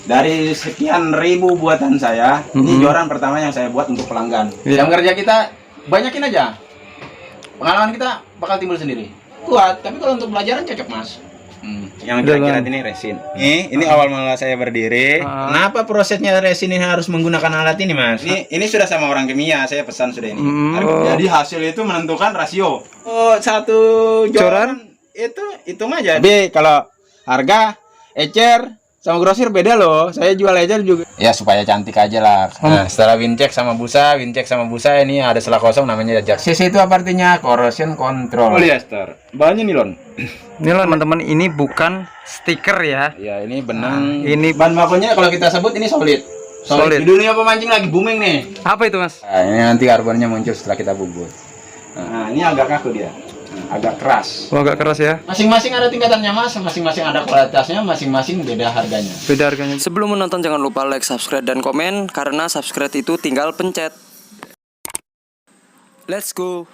Dari sekian ribu buatan saya, ini joran pertama yang saya buat untuk pelanggan. Jam kerja kita banyakin aja. Pengalaman kita bakal timbul sendiri. Kuat, tapi kalau untuk pelajaran cocok, Mas. Yang kira-kira ini resin. Ini awal mula saya berdiri. Kenapa prosesnya resin ini harus menggunakan alat ini, Mas? Ini sudah sama orang kimia, saya pesan sudah ini. Jadi hasil itu menentukan rasio. Satu joran itu hitung aja. Tapi kalau harga ecer sama grosir beda loh. Saya jual ecer juga. Ya supaya cantik aja lah. Nah, setelah wincheck sama busa ini ada selah kosong namanya jajak. CC itu apa artinya? Corrosion control. Polyester. Bahannya nilon. Nilon teman-teman, ini bukan stiker ya. Ya, ini benang. Ini bahan bakunya kalau kita sebut ini solid. Di dunia pemancing lagi booming nih. Apa itu, Mas? Nah, ini nanti karbonnya muncul setelah kita bubut. Nah, ini agak kaku dia. Agak keras. Oh, agak keras ya. Masing-masing ada tingkatannya, Mas. Masing-masing ada kualitasnya, masing-masing beda harganya. Beda harganya. Sebelum menonton jangan lupa like, subscribe, dan komen. Karena subscribe itu tinggal pencet. Let's go.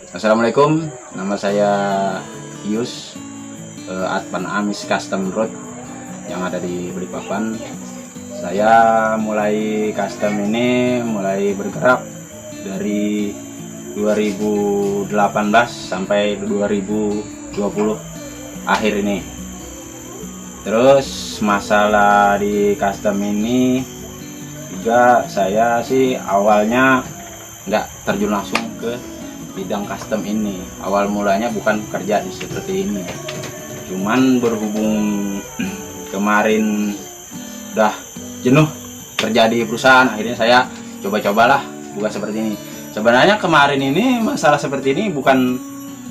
Assalamualaikum, nama saya Yus, Advan Amis Custom Road yang ada di Balikpapan. Saya mulai custom ini mulai bergerak dari 2018 sampai 2020 akhir ini. Terus masalah di custom ini juga saya sih awalnya nggak terjun langsung ke bidang custom ini. Awal mulanya bukan kerja di seperti ini, cuman berhubung kemarin udah jenuh kerja di perusahaan, akhirnya saya coba-cobalah bukan seperti ini. Sebenarnya kemarin ini masalah seperti ini bukan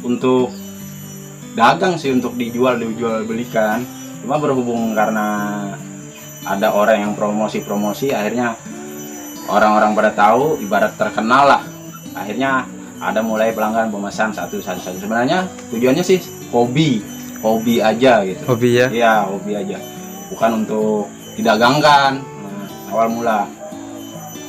untuk dagang sih, untuk dijual belikan, cuma berhubung karena ada orang yang promosi akhirnya orang-orang pada tahu, ibarat terkenal lah, akhirnya ada mulai pelanggan pemesan satu. Sebenarnya tujuannya sih hobi aja gitu. Hobi ya? Iya, hobi aja, bukan untuk didagangkan. Awal mula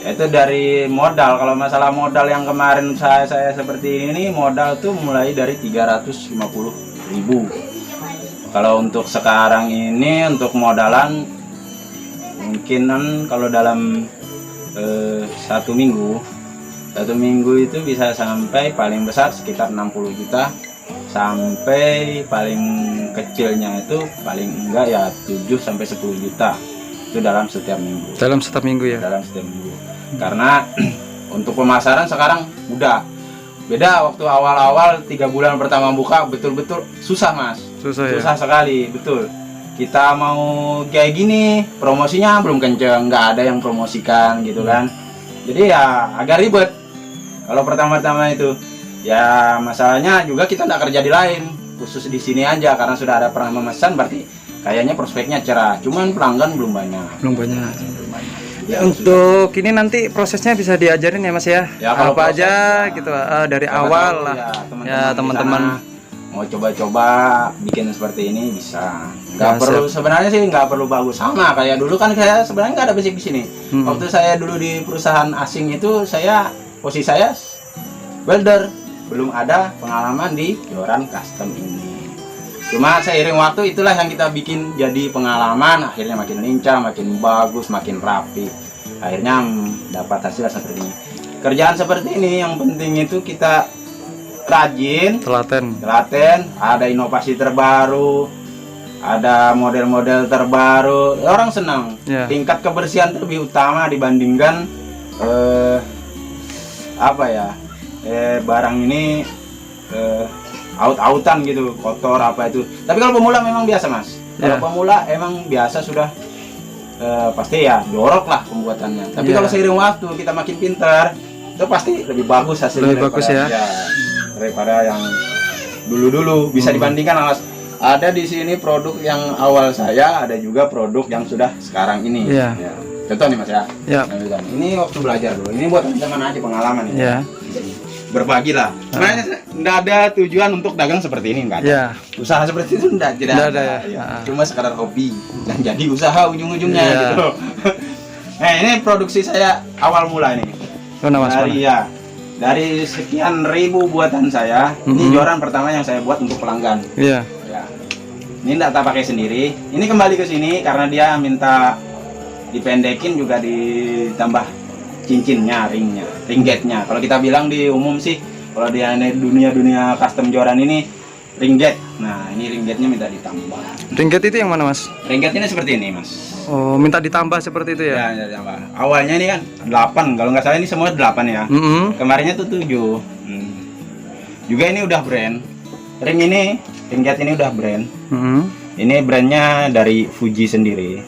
itu dari modal. Kalau masalah modal yang kemarin saya seperti ini, modal tuh mulai dari 350.000. Kalau untuk sekarang ini untuk modalan mungkinan kalau dalam satu minggu itu bisa sampai paling besar sekitar 60 juta, sampai paling kecilnya itu paling enggak ya 7 sampai 10 juta. Itu dalam setiap minggu. Dalam setiap minggu ya? Dalam setiap minggu. Karena untuk pemasaran sekarang udah beda. Waktu awal-awal 3 bulan pertama buka betul-betul susah, Mas. Susah sekali, betul. Kita mau kayak gini, promosinya belum kenceng, nggak ada yang promosikan gitu kan. Jadi ya agak ribet. Kalau pertama-tama itu, ya masalahnya juga kita nggak kerja di lain, khusus di sini aja karena sudah ada pernah memesan, berarti kayaknya prospeknya cerah. Cuman pelanggan belum banyak. Ya, untuk ini nanti prosesnya bisa diajarin ya, Mas ya? Ya kalau apa aja ya, gitu dari awal lah. Ya teman-teman mau coba-coba bikin seperti ini bisa. Nggak perlu, sebenarnya sih nggak perlu bagus sama kayak dulu kan. Saya sebenarnya nggak ada basic di sini. Waktu saya dulu di perusahaan asing itu, posisi saya welder, belum ada pengalaman di joran custom ini. Cuma seiring waktu itulah yang kita bikin jadi pengalaman, akhirnya makin lincah, makin bagus, makin rapi. Akhirnya dapat hasil seperti ini. Kerjaan seperti ini yang penting itu kita rajin, telaten, ada inovasi terbaru. ada model-model terbaru, orang senang. Ya. Tingkat kebersihan lebih utama dibandingkan apa ya, barang ini aut-autan gitu, kotor apa itu. Tapi kalau pemula memang biasa mas. Kalau Ya. pemula emang biasa sudah pasti ya jorok lah pembuatannya. Tapi Ya. kalau seiring waktu kita makin pintar, itu pasti lebih bagus hasilnya. Lebih bagus ya. Daripada yang dulu-dulu. Bisa dibandingkan mas. Ada di sini produk yang awal saya, ada juga produk yang sudah sekarang ini. Iya. Ya. Contoh nih mas ya. Ya. Nah, ini waktu belajar dulu. Ini buat teman-teman aja pengalaman ini. Ya. Berbagi lah. Sebenarnya nggak ada tujuan untuk dagang seperti ini, nggak ada. Ya. Usaha seperti itu tidak Nggak ada ya. Ya. Ah. Cuma sekadar hobi dan jadi usaha ujung-ujungnya Iya. gitu. Nah ini produksi saya awal mula ini. Mana mas? Dari ya dari sekian ribu buatan saya, ini joran pertama yang saya buat untuk pelanggan. Iya. Ya. Ini enggak tak pakai sendiri. Ini kembali ke sini karena dia minta dipendekin juga ditambah cincinnya, ringnya, ringgitnya. Kalau kita bilang di umum sih, kalau di dunia custom joran ini ringgit. Nah, ini ringgitnya minta ditambah. Ringgit itu yang mana mas? Ringgit ini seperti ini, Mas. Oh, minta ditambah seperti itu ya? Ya, ditambah. Awalnya ini kan 8, kalau nggak salah ini semua 8 ya. Kemarinnya tuh 7. Juga ini udah brand. Ringgit ini udah brand. Ini brandnya dari Fuji sendiri.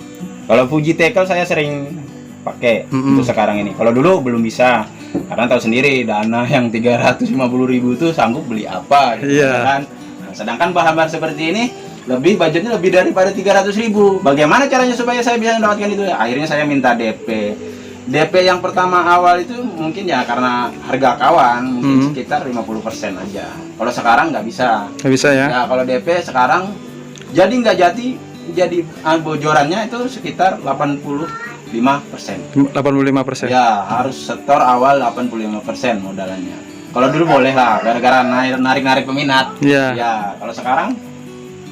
Kalau Fuji Tackle saya sering pakai untuk sekarang ini. Kalau dulu belum bisa, karena tahu sendiri dana yang 350.000 tuh sanggup beli apa gitu. Iya. Kan? Nah, sedangkan bahan-bahan seperti ini budgetnya lebih daripada 300.000. Bagaimana caranya supaya saya bisa mendapatkan itu? Akhirnya saya minta DP. DP yang pertama awal itu mungkin ya karena harga kawan mungkin sekitar 50% aja. Kalau sekarang nggak bisa. Nggak bisa ya? Ya kalau DP sekarang jadi bocorannya itu sekitar 85%. 85%. Ya harus setor awal 85% modalannya. Kalau dulu boleh lah, gara-gara narik peminat. Iya. Ya kalau sekarang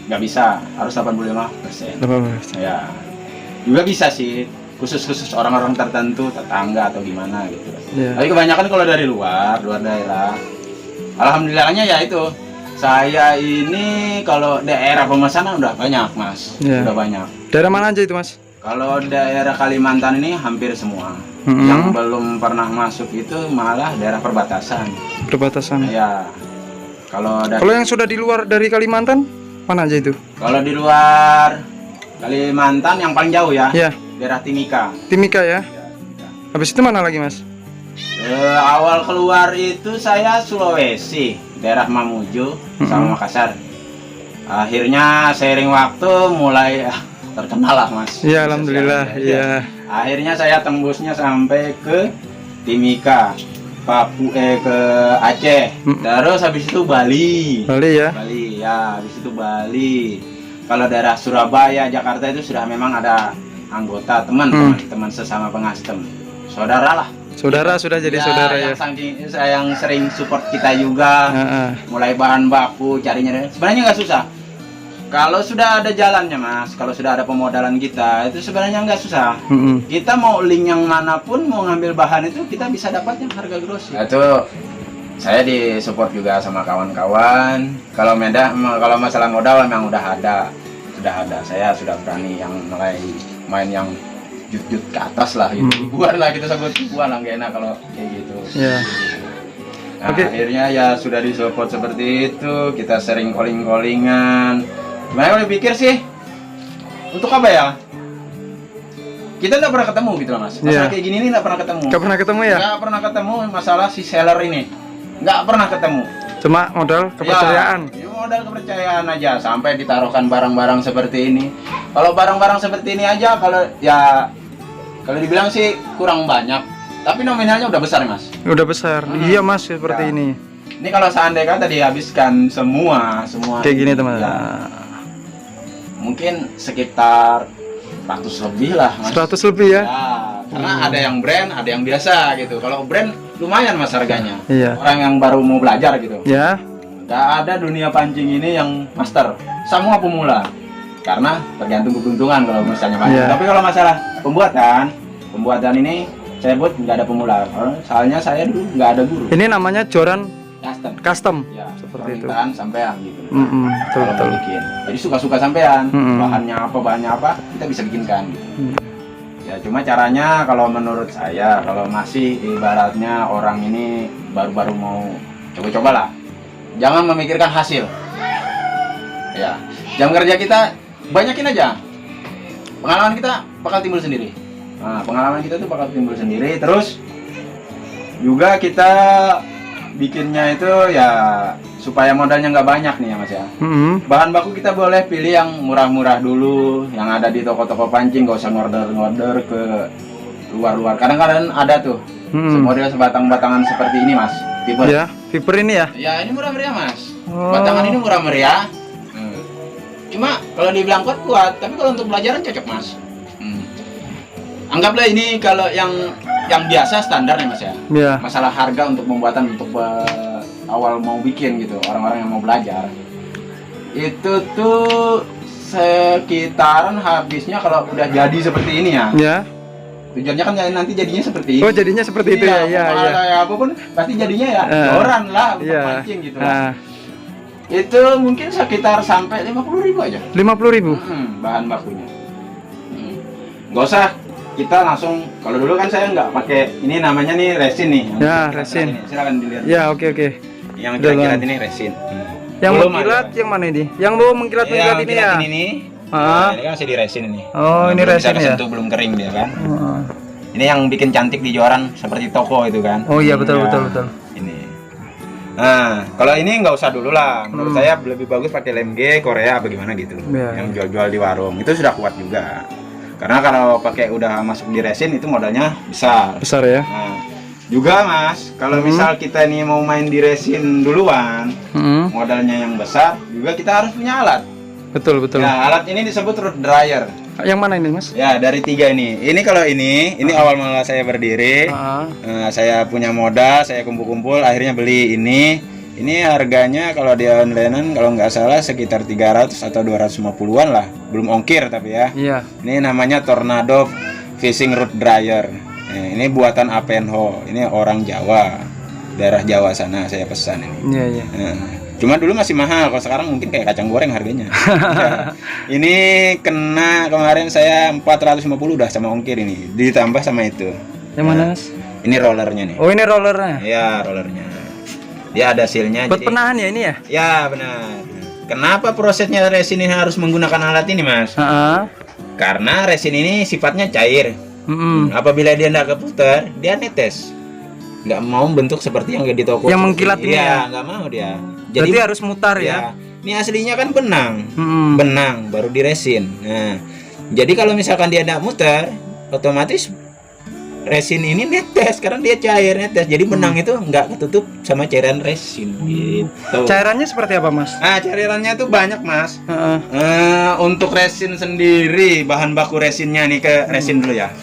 nggak bisa, harus 85%. 85%. Ya juga bisa sih, khusus orang-orang tertentu, tetangga atau gimana gitu. Iya. Tapi kebanyakan kalau dari luar daerah, alhamdulillahnya ya itu. Saya ini kalau daerah pemesanan udah banyak mas, Iya. udah banyak. Daerah mana aja itu mas? Kalau daerah Kalimantan ini hampir semua. Yang belum pernah masuk itu malah daerah perbatasan. Perbatasan. Ya. Kalau Kalau yang sudah di luar dari Kalimantan mana aja itu? kalau di luar Kalimantan yang paling jauh ya, Ya, daerah Timika. Timika ya. Habis itu mana lagi mas? Awal keluar itu saya Sulawesi, daerah Mamuju sama Makassar. Akhirnya seiring waktu mulai terkenal lah mas. Iya, alhamdulillah. Iya. Akhirnya saya tembusnya sampai ke Timika, ke Aceh. Terus habis itu Bali. Bali ya. Bali ya, habis itu Bali. Kalau daerah Surabaya, Jakarta itu sudah memang ada anggota teman sesama pengastem, saudara lah. Saudara sudah jadi saudara ya. Yang sering support kita juga. Mulai bahan baku carinya, sebenarnya nggak susah. Kalau sudah ada jalannya mas, kalau sudah ada pemodalan kita, itu sebenarnya nggak susah. Kita mau link yang manapun, mau ngambil bahan itu kita bisa dapatnya harga grosir. Itu saya disupport juga sama kawan-kawan. Kalau masalah modal memang udah ada. Saya sudah berani yang mulai main yang jut-jut ke atas lah gitu. Ribuan lah kita sebut ribuan lah, gak enak kalau kayak gitu. Iya. Nah, akhirnya ya sudah disupport seperti itu, kita sering calling-callingan. Gimana kalau dipikir sih, untuk apa ya? Kita nggak pernah ketemu gitu loh mas. Masalah kayak gini nih nggak pernah ketemu. Nggak pernah ketemu ya? Nggak pernah ketemu masalah si seller ini. Nggak pernah ketemu. Cuma modal kepercayaan. Ya, modal kepercayaan aja sampai ditaruhkan barang-barang seperti ini. Kalau barang-barang seperti ini aja, kalau dibilang sih kurang banyak, tapi nominalnya udah besar mas. Udah besar. Iya mas, seperti ini. Ini kalau seandainya kata dihabiskan semua kayak gini teman. Ya, mungkin sekitar 100 lebih lah mas. 100 lebih ya? Ya, karena ada yang brand, ada yang biasa gitu. Kalau brand lumayan mas harganya. Iya. Orang yang baru mau belajar gitu. Ya. Gak ada dunia pancing ini yang master, semua pemula. Karena tergantung keberuntungan kalau misalnya banyak. Tapi kalau masalah pembuatan ini saya buat nggak ada pemula. Soalnya saya dulu nggak ada guru. Ini namanya joran Custom. Ya, Seperti itu. permintaan sampean gitu. Betul Kalau betul. mau bikin. Jadi suka-suka sampean. Mm-mm. Bahannya apa, kita bisa bikinkan gitu. Mm. Ya, cuma caranya kalau menurut saya, kalau masih ibaratnya orang ini baru-baru mau coba-coba lah. Jangan memikirkan hasil. Ya, jam kerja kita banyakin aja. Pengalaman kita bakal timbul sendiri. Nah, pengalaman kita tuh bakal timbul sendiri. Terus juga kita bikinnya itu ya supaya modalnya nggak banyak nih ya Mas ya. Bahan baku kita boleh pilih yang murah-murah dulu, yang ada di toko-toko pancing, nggak usah ngorder-ngorder ke luar-luar. Kadang-kadang ada tuh model sebatang-batangan seperti ini Mas. Tipe. Ya, Viper ini ya. Ya ini murah meriah Mas. Oh. Batangan ini murah meriah. Cuma kalau dibilang kuat, tapi kalau untuk pelajaran cocok Mas. Anggaplah ini kalau yang biasa standar nih Mas ya. Ya. Masalah harga untuk pembuatan untuk awal mau bikin gitu, orang-orang yang mau belajar. Itu tuh sekitaran habisnya kalau udah jadi seperti ini ya. Ya. Tujuannya kan nanti jadinya seperti ini. Oh, jadinya seperti itu ya. Iya, iya. Kayak apapun pasti jadinya ya joran lah untuk Iya. pancing gitu lah. Itu mungkin sekitar sampai 50.000 aja. 50.000. Bahan bakunya. Nggak usah kita langsung, kalau dulu kan saya nggak pakai ini, namanya nih resin nih. Ya, resin. Ini, silakan dilihat. Ya, oke. Yang Udah, kilat-kilat Bang. ini resin. Yang Belum mengkilat ada. yang mana ini? Yang mau mengkilat-mengkilat ini ya. Ini nih. Ah. Nah, ini kan masih di resin ini. Oh, ini belum resin bisa ya? kesentuh, belum kering dia kan. Oh. Ini yang bikin cantik di joran seperti toko itu kan. Oh iya, betul Ya, betul. Ini. Nah, kalau ini nggak usah dulu lah. Menurut saya lebih bagus pakai lem G Korea apa gimana gitu. Ya. Yang jual-jual di warung itu sudah kuat juga. Karena kalau pakai udah masuk di resin itu modalnya besar. Besar ya. Nah, juga Mas, kalau misal kita nih mau main di resin duluan, modalnya yang besar, juga kita harus punya alat. Betul betul. Ya, alat ini disebut root dryer. Yang mana ini Mas? Ya, dari 3 ini. Ini kalau ini awal mula saya berdiri. Saya punya modal, saya kumpul-kumpul, akhirnya beli ini. Ini harganya kalau di onlinean kalau nggak salah sekitar 300 atau 250-an lah, belum ongkir tapi ya. Iya. Ini namanya Tornado Fishing Root Dryer. Ini buatan Apenho. Ini orang Jawa, daerah Jawa sana saya pesan ini. Iya iya. Cuma dulu masih mahal, kalau sekarang mungkin kayak kacang goreng harganya. Ya. Ini kena kemarin saya 450 udah sama ongkir ini, ditambah sama itu. Yang mana Mas? Ini rollernya nih. Oh ini rollernya. Ya rollernya. Dia ada sealnya. Buat penahan ya ini ya? Ya benar. Kenapa prosesnya resin ini harus menggunakan alat ini Mas? Karena resin ini sifatnya cair. Apabila dia tidak keputar, dia netes. Nggak mau bentuk seperti yang di toko. Yang mengkilat ini ya? Nggak mau dia. Jadi harus mutar ya? Ini aslinya kan benang. Benang baru di resin. Nah, jadi kalau misalkan dia tidak mutar, otomatis resin ini netes karena dia cair netes. Jadi benang itu nggak ketutup sama cairan resin gitu. Cairannya seperti apa Mas? Cairannya tuh banyak Mas. Untuk resin sendiri, bahan baku resinnya nih ke resin dulu ya.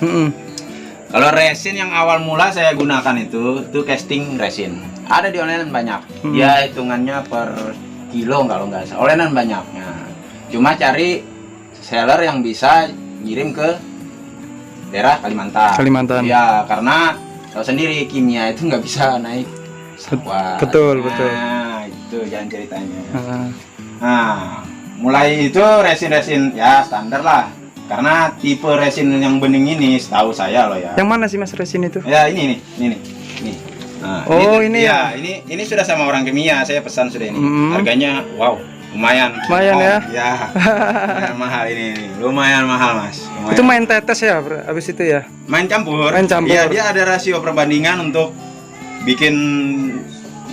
Kalau resin yang awal mula saya gunakan itu casting resin. Ada di online banyak. Ya hitungannya per kilo kalau nggak salah. Online banyaknya. Cuma cari seller yang bisa ngirim ke daerah Kalimantan. Ya karena tahu sendiri kimia itu nggak bisa naik pesawat. Betul. Nah itu jangan ceritanya. Nah mulai itu resin ya standar lah. Karena tipe resin yang bening ini setahu saya loh ya. Yang mana sih Mas resin itu? Ya ini nih. Nah, oh ini ya. Ini sudah sama orang kimia, saya pesan sudah ini. Harganya wow, lumayan ya. Ya. Lumayan mahal ini. Lumayan mahal Mas. Lumayan. Itu main tetes ya habis itu ya? Main campur. Iya, dia ada rasio perbandingan untuk bikin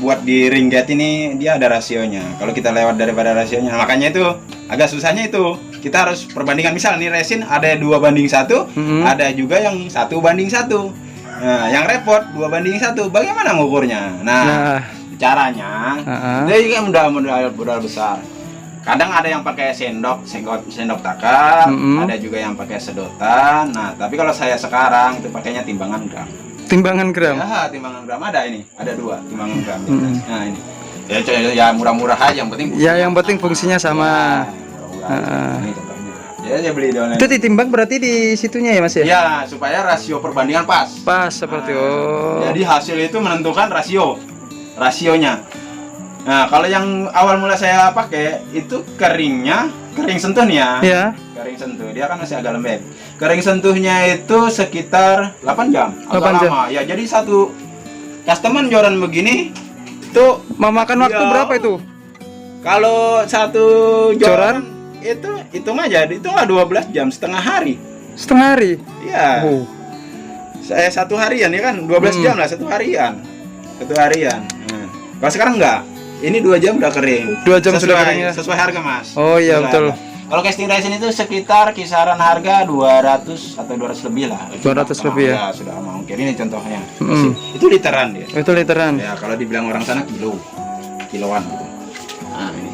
buat di ringget ini dia ada rasionya. Kalau kita lewat daripada rasionya, makanya itu agak susahnya itu. Kita harus perbandingan, misal nih resin ada 2:1, ada juga yang 1:1. Nah, yang repot 2:1. Bagaimana ngukurnya? Nah. Caranya, dia kan modal besar. Kadang ada yang pakai sendok takar, ada juga yang pakai sedotan. Nah, tapi kalau saya sekarang itu pakainya timbangan gram. Timbangan gram? Ya, timbangan gram ada ini, ada 2 timbangan gram. Nah ini, ya murah-murah aja, yang penting. Ya, yang penting fungsinya sama. Ini contohnya. Ya, beli di online. Itu ditimbang berarti di situnya ya Mas ya? Ya, supaya rasio perbandingan pas. Pas seperti Jadi hasil itu menentukan rasio. rasionya. Nah, kalau yang awal mula saya pakai itu keringnya, kering sentuh nih ya. Iya. Kering sentuh, dia kan masih agak lembek. Kering sentuhnya itu sekitar 8 jam, agak 8 jam. lama. Ya, jadi satu customer joran begini itu Memakan waktu Iya. berapa itu? kalau satu Joran? joran itu hitung aja, hitunglah 12 jam, setengah hari. Setengah hari. Iya. Oh. Saya satu harian ya kan, 12 jam lah satu harian. Satu harian. Kalau sekarang enggak. Ini 2 jam udah kering. 2 jam sudah kering ya? Sesuai harga, Mas. Oh iya, Sesuai betul. harga. Kalau casting resin itu sekitar kisaran harga 200 atau 200 lebih lah. 200 lebih ya? Ya, sudah mungkin ini contohnya. Mm. Itu literan dia. Itu literan. Ya, kalau dibilang orang sana kilo. Kiloan gitu. Nah, ini.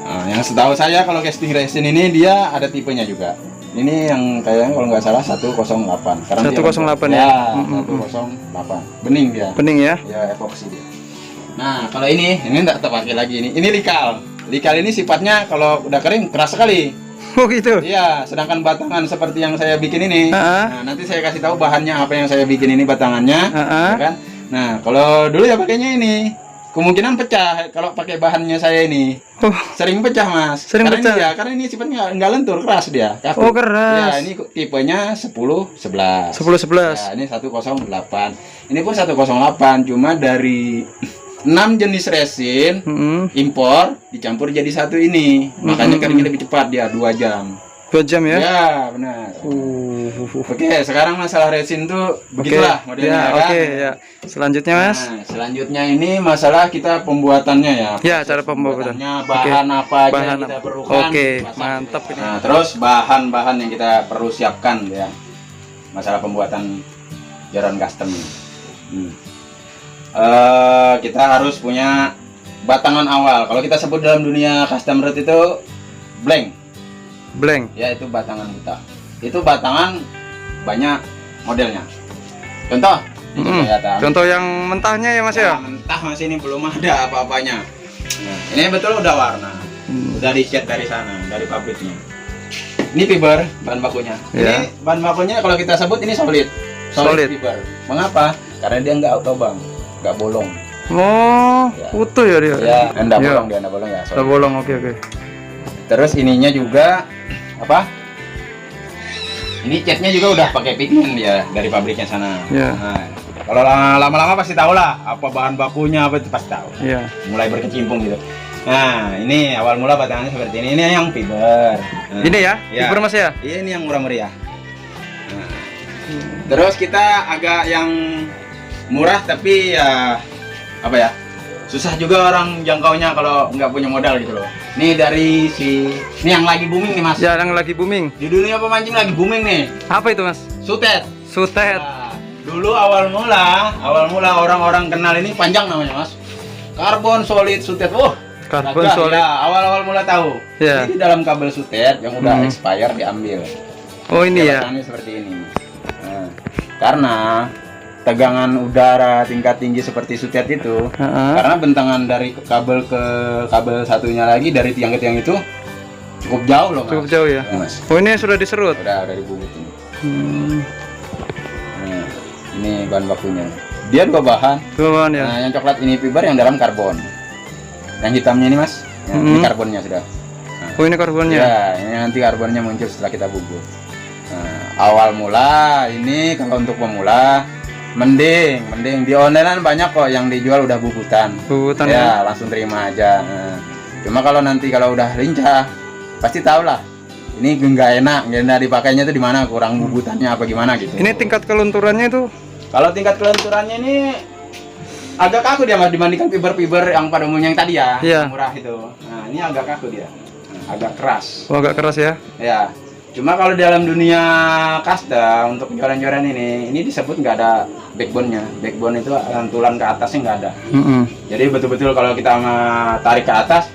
Nah, yang setahu saya kalau casting resin ini dia ada tipenya juga. Ini yang kayaknya kalau nggak salah 108. Karena 108 dia, ya? ya 108. Bening dia. Bening ya? Ya, epoksi dia. Nah, kalau ini enggak terpakai lagi ini. Ini likal. Likal ini sifatnya kalau udah kering keras sekali. Oh gitu. Iya, sedangkan batangan seperti yang saya bikin ini. Ah. Nah, nanti saya kasih tahu bahannya apa yang saya bikin ini batangannya, Ah. ya kan? Nah, kalau dulu ya pakainya ini. Kemungkinan pecah kalau pakai bahannya saya ini. Oh, Sering pecah, Mas. Sering karena pecah? Ini, ya, karena ini sifatnya nggak lentur, keras dia. Kaku. Oh, keras. Ya, ini tipenya 10-11. 10-11. Ya, ini 108. Ini pun 108, cuma dari 6 jenis resin impor dicampur jadi satu ini. Makanya keringnya lebih cepat dia 2 jam. 2 jam ya? Ya, benar. Oke, sekarang masalah resin tuh Oke. begitulah modelnya Ya, kan. oke ya. Selanjutnya, Mas. Nah, selanjutnya ini masalah kita pembuatannya ya. Ya, cara pembuatan. Bahan apa aja Bahan yang kita apa? perlukan. Oke, pasang. mantap ini. Nah, terus bahan-bahan yang kita perlu siapkan ya. Masalah pembuatan joran custom ini. Kita harus punya batangan awal. Kalau kita sebut dalam dunia custom red itu blank. Blank. Ya, itu batangan buta. Itu batangan banyak modelnya. Contoh, ini kelihatan. Contoh yang mentahnya ya, Mas ya? Nah, mentah Mas, ini belum ada apa-apanya. Nah, ini betul udah warna. Udah di-cat dari sana, dari pabriknya. Ini fiber bahan bakunya. Ya. Ini bahan bakunya kalau kita sebut ini solid. Solid. Fiber. Mengapa? Karena dia nggak autobang, nggak bolong. Oh, Ya. utuh ya dia. Ya, enggak Ya. bolong dia, enggak bolong ya. Udah bolong, oke. Terus ininya juga apa? Ini catnya juga udah pakai pigment dia dari pabriknya sana. Ya. Nah, kalau lama-lama pasti tahu lah apa bahan bakunya apa itu pasti tahu. Iya. Mulai berkecimpung gitu. Nah, ini awal mula batangannya seperti ini. Ini yang fiber. Nah, Ini ya? ya. Fiber, Mas ya? Iya, ini yang murah meriah. Nah, terus kita agak yang murah tapi ya apa ya? Susah juga orang jangkaunya kalau nggak punya modal gitu loh. Ini dari ini yang lagi booming nih, Mas. Ya, yang lagi booming. Di dunia pemancing lagi booming nih. Apa itu, Mas? Sutet. Sutet. Nah, dulu awal mula orang-orang kenal ini panjang namanya, Mas. Karbon solid sutet. Karbon gagah, solid. ya, awal-awal mula tahu. Ya. Ini di dalam kabel sutet yang udah expire diambil. Oh, ini ya. Batangannya seperti ini. Nah, karena tegangan udara tingkat tinggi seperti sutet itu, karena bentangan dari kabel ke kabel satunya lagi dari tiang ke tiang itu cukup jauh loh, Mas. Cukup jauh ya? Ya, Mas. Oh, ini sudah diserut. Udah dibungkus ini. Hmm. Nah, ini bahan bakunya. Dia dua bahan. Dua bahan ya. Nah, yang coklat ini fiber, yang dalam karbon. Yang hitamnya ini, Mas. Ini karbonnya sudah. Nah, Oh, ini karbonnya. ya, ini nanti karbonnya muncul setelah kita bungkus. Nah, awal mula ini kalau untuk pemula mending di online banyak kok yang dijual udah bubutan. Bubutan Ya, langsung terima aja. Nah, cuma kalau nanti kalau udah lincah pasti tau lah. Ini nggak enak dipakainya tuh di mana, kurang bubutannya apa gimana gitu. Ini tingkat kelunturannya itu Kalau tingkat kelenturannya ini agak kaku dia, Mas, dibandingkan fiber-fiber yang pada umumnya yang tadi ya, Iya. yang murah itu. Nah, ini agak kaku dia. Nah, agak keras. agak keras ya. Ya. Cuma kalau dalam dunia custom untuk joran-joran ini disebut nggak ada backbone-nya. Backbone itu lantulan ke atasnya nggak ada. Jadi betul-betul kalau kita tarik ke atas,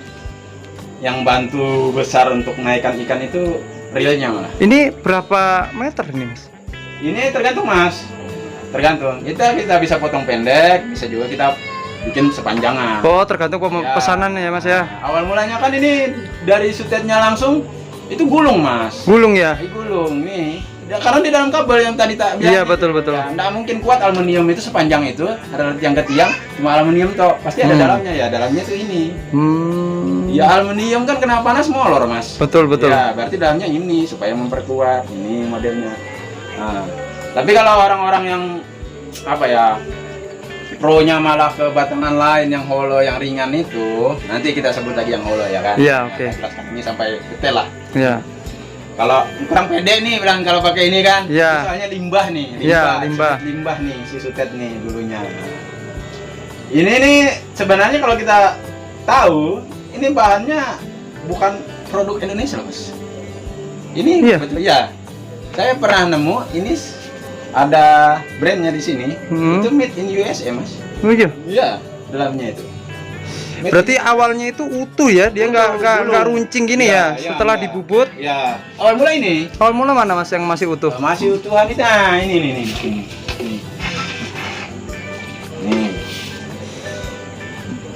yang bantu besar untuk naikkan ikan itu reelnya malah. Ini berapa meter ini, Mas? Ini tergantung, Mas. Tergantung. Kita bisa potong pendek, bisa juga kita bikin sepanjangan. Oh, tergantung Ya. pesanannya ya, Mas ya. Nah, awal mulanya kan ini dari sutetnya langsung itu gulung, Mas. Gulung ya. Ini gulung nih Ya, karena di dalam kabel yang tadi tak bilang. Iya, betul. Ya, nggak mungkin kuat aluminium itu sepanjang itu, ada tiang ke tiang, cuma aluminium toh. Pasti ada dalamnya ya, dalamnya tuh ini. Ya aluminium kan kena panas molor, Mas. Betul. Ya, berarti dalamnya ini supaya memperkuat ini modelnya. Nah, tapi kalau orang-orang yang apa ya, pro-nya malah ke batangan lain yang hollow yang ringan itu, nanti kita sebut lagi yang hollow ya kan. Iya, oke. Ini sampai detail lah. Iya. Kalau kurang pede nih bilang kalau pakai ini kan, Iya. soalnya limbah nih, Iya, limbah. limbah nih si sutet nih dulunya. Ini nih sebenarnya kalau kita tahu, ini bahannya bukan produk Indonesia loh, Mas. Ini Iya. betul ya. Saya pernah nemu ini ada brandnya di sini, itu made in USA, Mas. Oh iya. Iya, dalamnya itu. Made Berarti awalnya itu utuh ya, dia nggak runcing gini ya. Setelah enggak. dibubut, Ya, awal mula ini awal mula mana Mas yang masih utuh? masih utuhan itu. Nah, ini nih. Nih.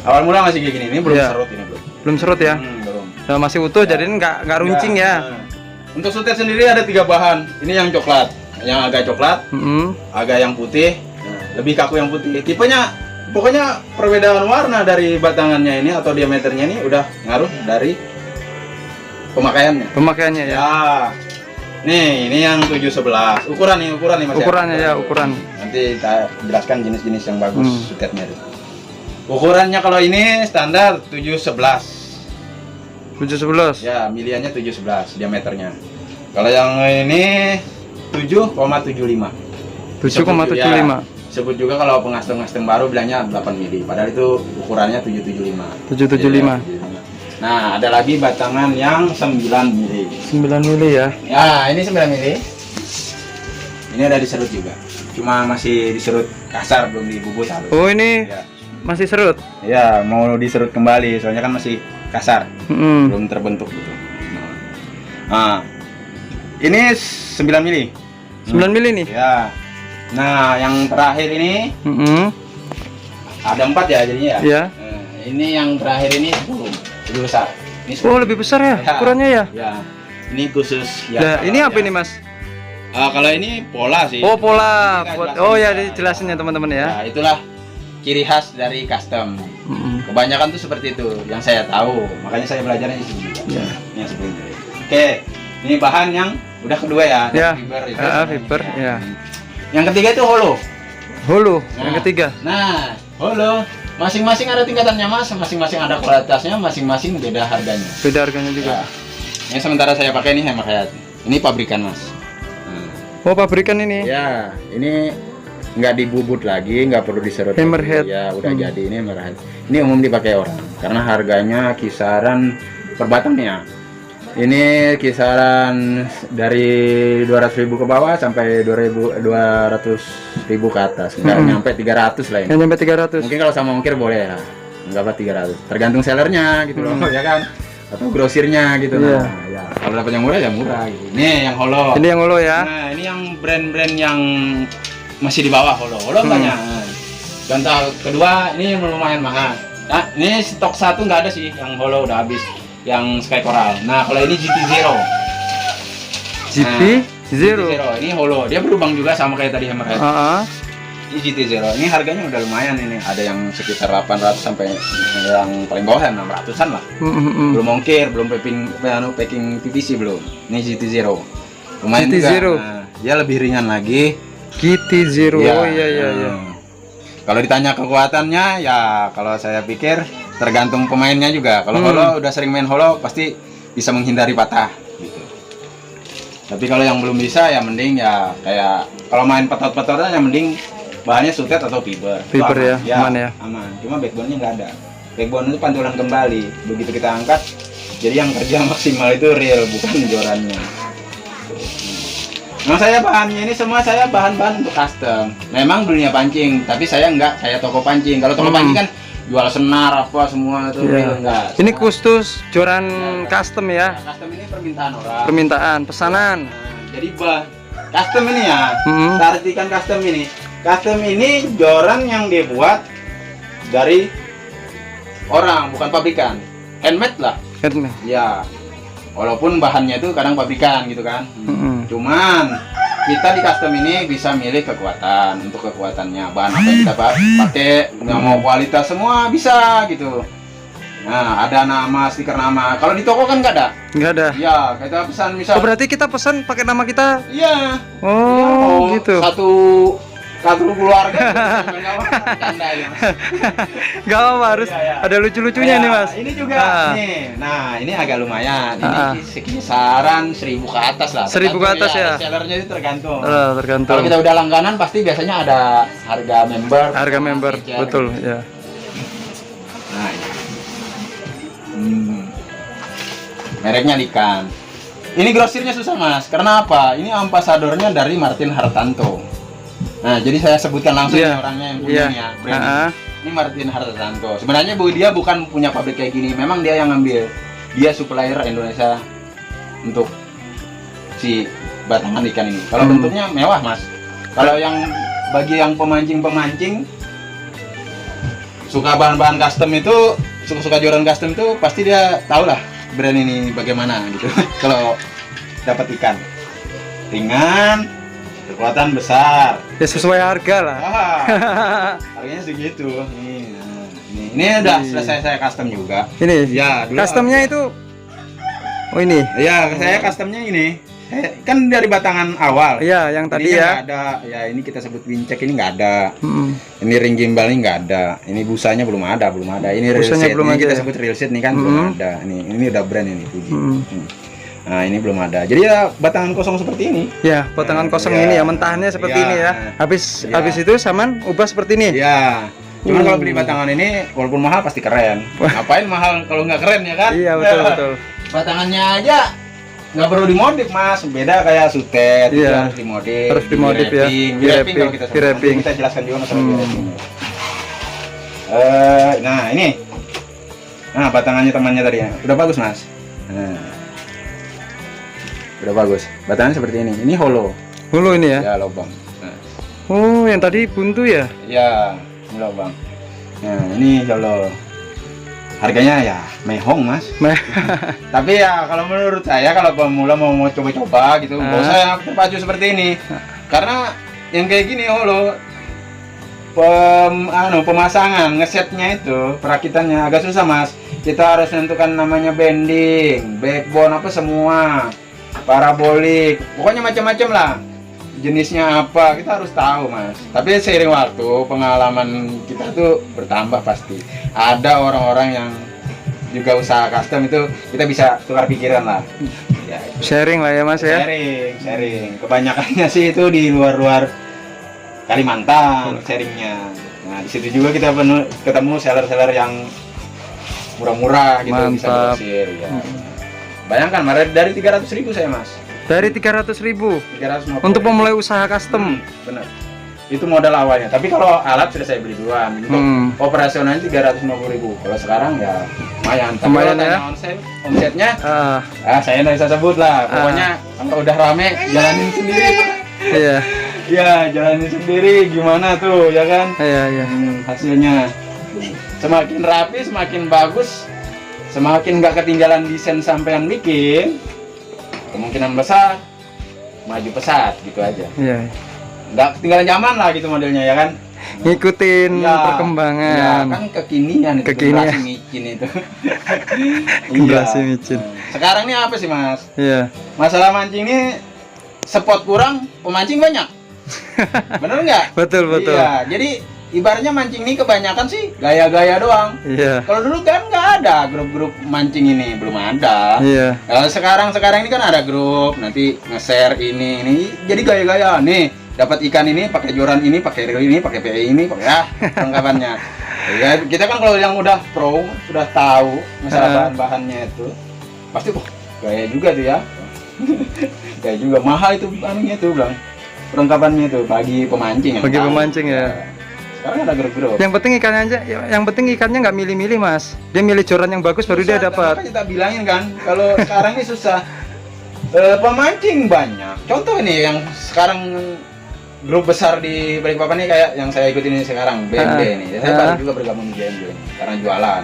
Awal mula masih kayak gini, ini belum Iya. serut ini belum. Belum serut ya? Belum. Nah, masih utuh, jadi nggak runcing ya. Nah, untuk sutet sendiri ada 3 bahan. Ini yang coklat, yang agak coklat, agak yang putih, lebih kaku yang putih. Tipenya, pokoknya perbedaan warna dari batangannya ini atau diameternya ini udah ngaruh dari pemakaiannya. Pemakaiannya ya. Ya. Nih, ini yang 711. Ukuran nih Mas. Ukurannya ya, ukuran. Nanti kita jelaskan jenis-jenis yang bagus sutetnya itu. Ukurannya kalau ini standar 711. 711. Ya, miliannya 711 diameternya. Kalau yang ini 7,75. 7,75. Sebut juga kalau pengastem-ngastem baru bilangnya 8 mili. Padahal itu ukurannya 775. 775. Nah, ada lagi batangan yang 9 mili. 9 mili ya. Ya, ini 9 mili. Ini ada diserut juga. Cuma masih diserut kasar, belum dibubut halus. Oh, ini Ya. masih serut. Ya, mau diserut kembali, soalnya kan masih kasar, belum terbentuk gitu. Nah, ini 9 mili. 9 mili nih. Ya. Nah, yang terakhir ini ada 4 ya jadinya ya. Iya. Nah, ini yang terakhir ini lebih besar. Ini Oh, lebih besar ya ukurannya ya. Ya. Ini khusus ya. Nah, ini apa ini Mas? Kalau ini pola sih. Oh, pola. Kita jelasin Oh ya, ya. dijelasin ya teman-teman ya. Ya, itulah ciri khas dari custom. Kebanyakan tuh seperti itu yang saya tahu. Makanya saya belajarnya di sini juga. Ya. Ini yang seperti itu. Oke, ini bahan yang udah kedua ya. Ya. Fiber itu. Fiber ya. Yang ketiga itu hollow. Hulu yang Nah. ketiga. Nah, hollow masing-masing ada tingkatannya Mas, masing-masing ada kualitasnya, masing-masing beda harganya. Beda harganya juga. Ya. Ini sementara saya pakai ini Hammerhead. Ini pabrikan Mas. Oh, pabrikan ini. Ya, ini nggak dibubut lagi, nggak perlu diserut. Hammerhead. Ya, udah jadi ini Hammerhead. Ini umum dipakai orang karena harganya kisaran per batangnya. Ini kisaran dari 200.000 ke bawah sampai 200.000 ke atas. Nggak nyampe 300 lah ini. Yang nyampe 300. Mungkin kalau sama ongkir boleh ya. Nggak 300. Tergantung sellernya gitu loh, ya kan? Atau grosirnya gitu. Iya. Nah, ya. Kalau dapat yang murah ya murah gitu. Ini yang hollow. Ini yang hulu ya. Nah, ini yang brand-brand yang masih di bawah hollow. Hollow banyak. Contoh kedua ini lumayan mahal. Nah, ini stok satu nggak ada sih, yang hollow udah habis. Yang Sky Coral. Nah, kalau ini GT Zero. GP Zero. Ini hollow. Dia berlubang juga sama kayak tadi Hammerhead. Ini GT Zero. Ini harganya udah lumayan ini. Ada yang sekitar 800 sampai yang paling bawah 600-an lah. Belum ongkir, belum packing PVC belum. Ini GT Zero. Lumayan GT juga. Zero. Nah, dia lebih ringan lagi. GT Zero. Ya, Oh iya. Kalau ditanya kekuatannya ya kalau saya pikir tergantung pemainnya juga. Kalau hollow udah sering main hollow pasti bisa menghindari patah gitu. Tapi kalau yang belum bisa ya mending ya kayak kalau main petot-petotan ya mending bahannya sutet atau fiber. Itu Fiber aman. ya, aman ya. Aman. Cuma backbone-nya nggak ada. Backbone itu pantulan kembali. Begitu kita angkat jadi yang kerja maksimal itu real bukan jorannya. Nah, saya bahannya ini semua saya bahan-bahan untuk custom. Memang dunia pancing, tapi saya enggak kayak toko pancing. Kalau toko pancing kan jual senar apa semua itu enggak. Ini khusus joran custom ya. Nah, custom ini permintaan orang. Permintaan, pesanan. Nah, jadi custom ini ya. Kita artikan custom ini. Custom ini joran yang dibuat dari orang, bukan pabrikan. Handmade lah. Ya. Walaupun bahannya itu kadang pabrikan gitu kan. Cuman kita di custom ini bisa milih kekuatan. Untuk kekuatannya bahan apa yang kita pakai, nggak mau kualitas semua bisa gitu. Nah, ada nama, stiker nama. Kalau di toko kan nggak ada. Nggak ada. Ya, kita pesan misal. Oh, berarti kita pesan pakai nama kita. Iya. Oh, Iya, gitu. Satu keluarga. Canda ya, Mas. Nggak apa, harus Iya, iya. ada lucu-lucunya Ya, nih, Mas. Ini juga Ah. nih. Nah, ini agak lumayan. Ini Ah. sekisaran 1.000 ke atas lah. 1.000 ke atas ya? Sellernya itu tergantung. Tergantung. Kalau kita udah langganan pasti biasanya ada harga member. Harga member, feature betul gitu. ya. Nah, ini. Mereknya Likan. Ini grosirnya susah, Mas. Karena apa? Ini ambasadornya dari Martin Hartanto. Nah, jadi saya sebutkan langsung Iya. nih orangnya yang Iya. punyanya. Brand. Ah. Ini Martin Hartanto. Sebenarnya dia bukan punya pabrik kayak gini. Memang dia yang ngambil. Dia supplier Indonesia untuk si batangan ikan ini. Kalau bentuknya mewah, Mas. Kalau yang bagi yang pemancing-pemancing suka bahan-bahan custom itu, suka joran custom itu pasti dia tahu lah brand ini bagaimana gitu. Kalau dapat ikan ringan, kekuatan besar. Ya sesuai harga lah. Harganya segitu. Nih, nah, ini udah selesai saya custom juga. Ini. Ya, dulu Customnya itu. Oh, ini. Ya, saya customnya ini. Kan dari batangan awal. Iya, yang tadi Ininya ya. nggak ada. Ya, ini kita sebut wincek ini nggak ada. Mm. Ini ring gimbal ini nggak ada. Ini busanya belum ada. Ini real Busanya set. belum Ini ada kita ya? sebut real set nih kan belum ada. Ini udah brand ini Fuji. Nah, ini belum ada. Jadi ya batangan kosong seperti ini. Ya, potongan kosong Ya. ini ya, mentahannya seperti Ya. ini ya. Habis Ya. habis itu saman ubah seperti ini. Ya. Cuman kalau beli batangan ini walaupun mahal pasti keren. Ngapain mahal kalau nggak keren ya kan? Iya, betul betul. Batangannya aja nggak perlu dimodif, Mas. Beda kayak sutet, itu Iya. harus dimodif. Harus dimodif ya. Di-wrapping kalau kita sebut. Di-wrapping. Nanti kita jelaskan juga masalah di-wrapping. Nah ini, nah batangannya temannya tadi ya, udah bagus, Mas. Nah, udah bagus. Batangannya seperti ini. Ini hollow. Hulu ini ya. Ya lubang. Nah, Oh, yang tadi buntu ya. ya ini lubang. Nah ini hollow. Harganya ya mehong, Mas. Tapi ya kalau menurut saya kalau pemula mau coba-coba gitu, nggak usah yang terpacu seperti ini. Karena yang kayak gini lo pemasangan, ngesetnya itu, perakitannya agak susah, Mas. Kita harus menentukan namanya bending, backbone apa semua, parabolik, pokoknya macam-macam lah. Jenisnya apa kita harus tahu, Mas. Tapi seiring waktu pengalaman kita tuh bertambah pasti. Ada orang-orang yang juga usaha custom itu kita bisa tukar pikiran lah. Ya, Sharing lah ya, Mas ya. sharing. Kebanyakannya sih itu di luar-luar Kalimantan sharingnya. Nah di situ juga kita ketemu seller-seller yang murah-murah gitu bisa Mantap. grosir. Ya. Bayangkan dari 300.000 saya, Mas. Dari 300.000 350. untuk memulai usaha custom. Benar. Itu modal awalnya. Tapi kalau alat sudah saya beli duluan. Untuk operasionalnya 350.000. Kalau sekarang ya lumayan. Tapi Lumayan kalau ya. tanya omsetnya, Ah, saya nggak bisa sebut lah. Pokoknya kalau udah rame jalanin sendiri. iya. Ya jalanin sendiri gimana tuh ya kan? Iya, iya. Hasilnya semakin rapi, semakin bagus, semakin nggak ketinggalan desain sampean bikin, kemungkinan besar maju pesat gitu aja. Iya. Nggak ketinggalan zaman lah gitu modelnya ya kan? Ngikutin Ya, perkembangan. ya, kan kekinian itu, Kekinian. generasi micin itu. Generasi Iya. micin. Sekarang ini apa sih, Mas? Iya. Masalah mancing ini spot kurang, pemancing banyak. Bener nggak? Betul, betul. Iya, jadi ibaratnya mancing ini kebanyakan sih gaya-gaya doang. Iya. Kalau dulu kan nggak ada grup-grup mancing ini, belum ada. Iya. Kalau sekarang ini kan ada grup, nanti nge-share ini, jadi gaya-gaya nih. Dapat ikan ini, pakai joran ini, pakai reel ini, pakai PE ini, pakai perlengkapannya. Ya, kita kan kalau yang udah pro, sudah tahu masalah bahan-bahannya itu, pasti gaya juga tuh ya. Gaya juga mahal itu anunya tuh bilang. Perlengkapannya tuh bagi pemancing. Bagi pemancing ya. Sekarang ada grup-grup. Yang penting ikannya aja, yang penting ikannya nggak milih-milih, Mas. Dia milih joran yang bagus baru dia dapat. Makanya kita bilangin kan, kalau sekarang ini susah. Pemancing banyak. Contoh ini yang sekarang grup besar di Balikpapan ini kayak yang saya ikutin ini sekarang, BMB ini. Saya baru juga bergabung di BMB ini karena jualan.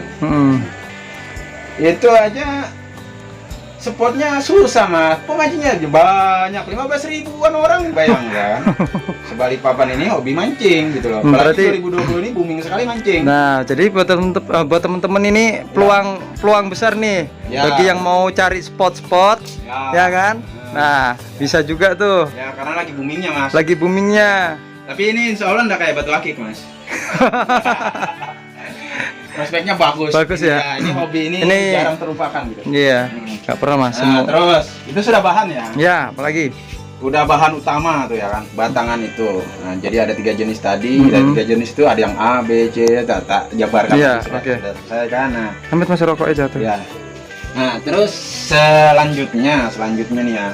Itu aja spotnya susah mas, pemancingnya aja banyak, 15.000-an orang bayangkan. Sebalikpapan ini hobi mancing gitu loh. Berarti Apalagi 2020 ini booming sekali mancing. nah, jadi buat temen-temen ini peluang besar nih Ya. bagi yang mau cari spot-spot, ya kan? Nah, bisa juga tuh. Ya karena lagi boomingnya mas. Lagi boomingnya. Tapi ini insya Allah nggak kayak batu akik mas. Prospeknya bagus. Bagus ya? Ini hobi ini jarang terlupakan gitu. Iya, nggak pernah mas. Nah, terus itu sudah bahan ya? Ya, apalagi? Udah bahan utama tuh ya kan, batangan itu. Nah, jadi ada 3 jenis tadi, dari 3 jenis itu ada yang A, B, C, tak jabarkan. Iya, sudah, oke. sudah selesai kan. Nah, Amit mas rokoknya jatuh. ya. Nah, terus selanjutnya nih ya.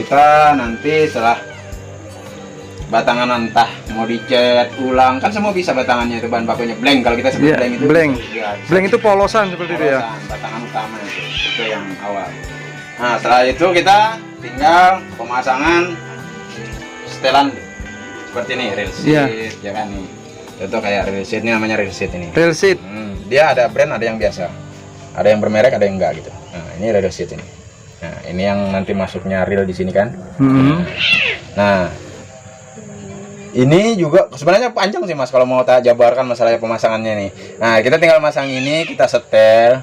Kita nanti setelah batangan entah mau dicat ulang kan semua bisa batangannya itu bahan bakunya blank kalau kita sebut Iya, blank itu blank. ya, Blank itu polosan seperti itu ya. polosan, batangan utama itu yang awal. Nah setelah itu kita tinggal pemasangan setelan seperti ini real sheet Iya. ya kan nih. Contoh kayak real sheet ini namanya real sheet ini. Real seat. Dia ada brand ada yang biasa, ada yang bermerek ada yang enggak gitu. Nah ini real sheet ini. Nah ini yang nanti masuknya real di sini kan. Nah ini juga sebenarnya panjang sih mas kalau mau tak jabarkan masalahnya pemasangannya nih. Nah kita tinggal masang ini, kita setel.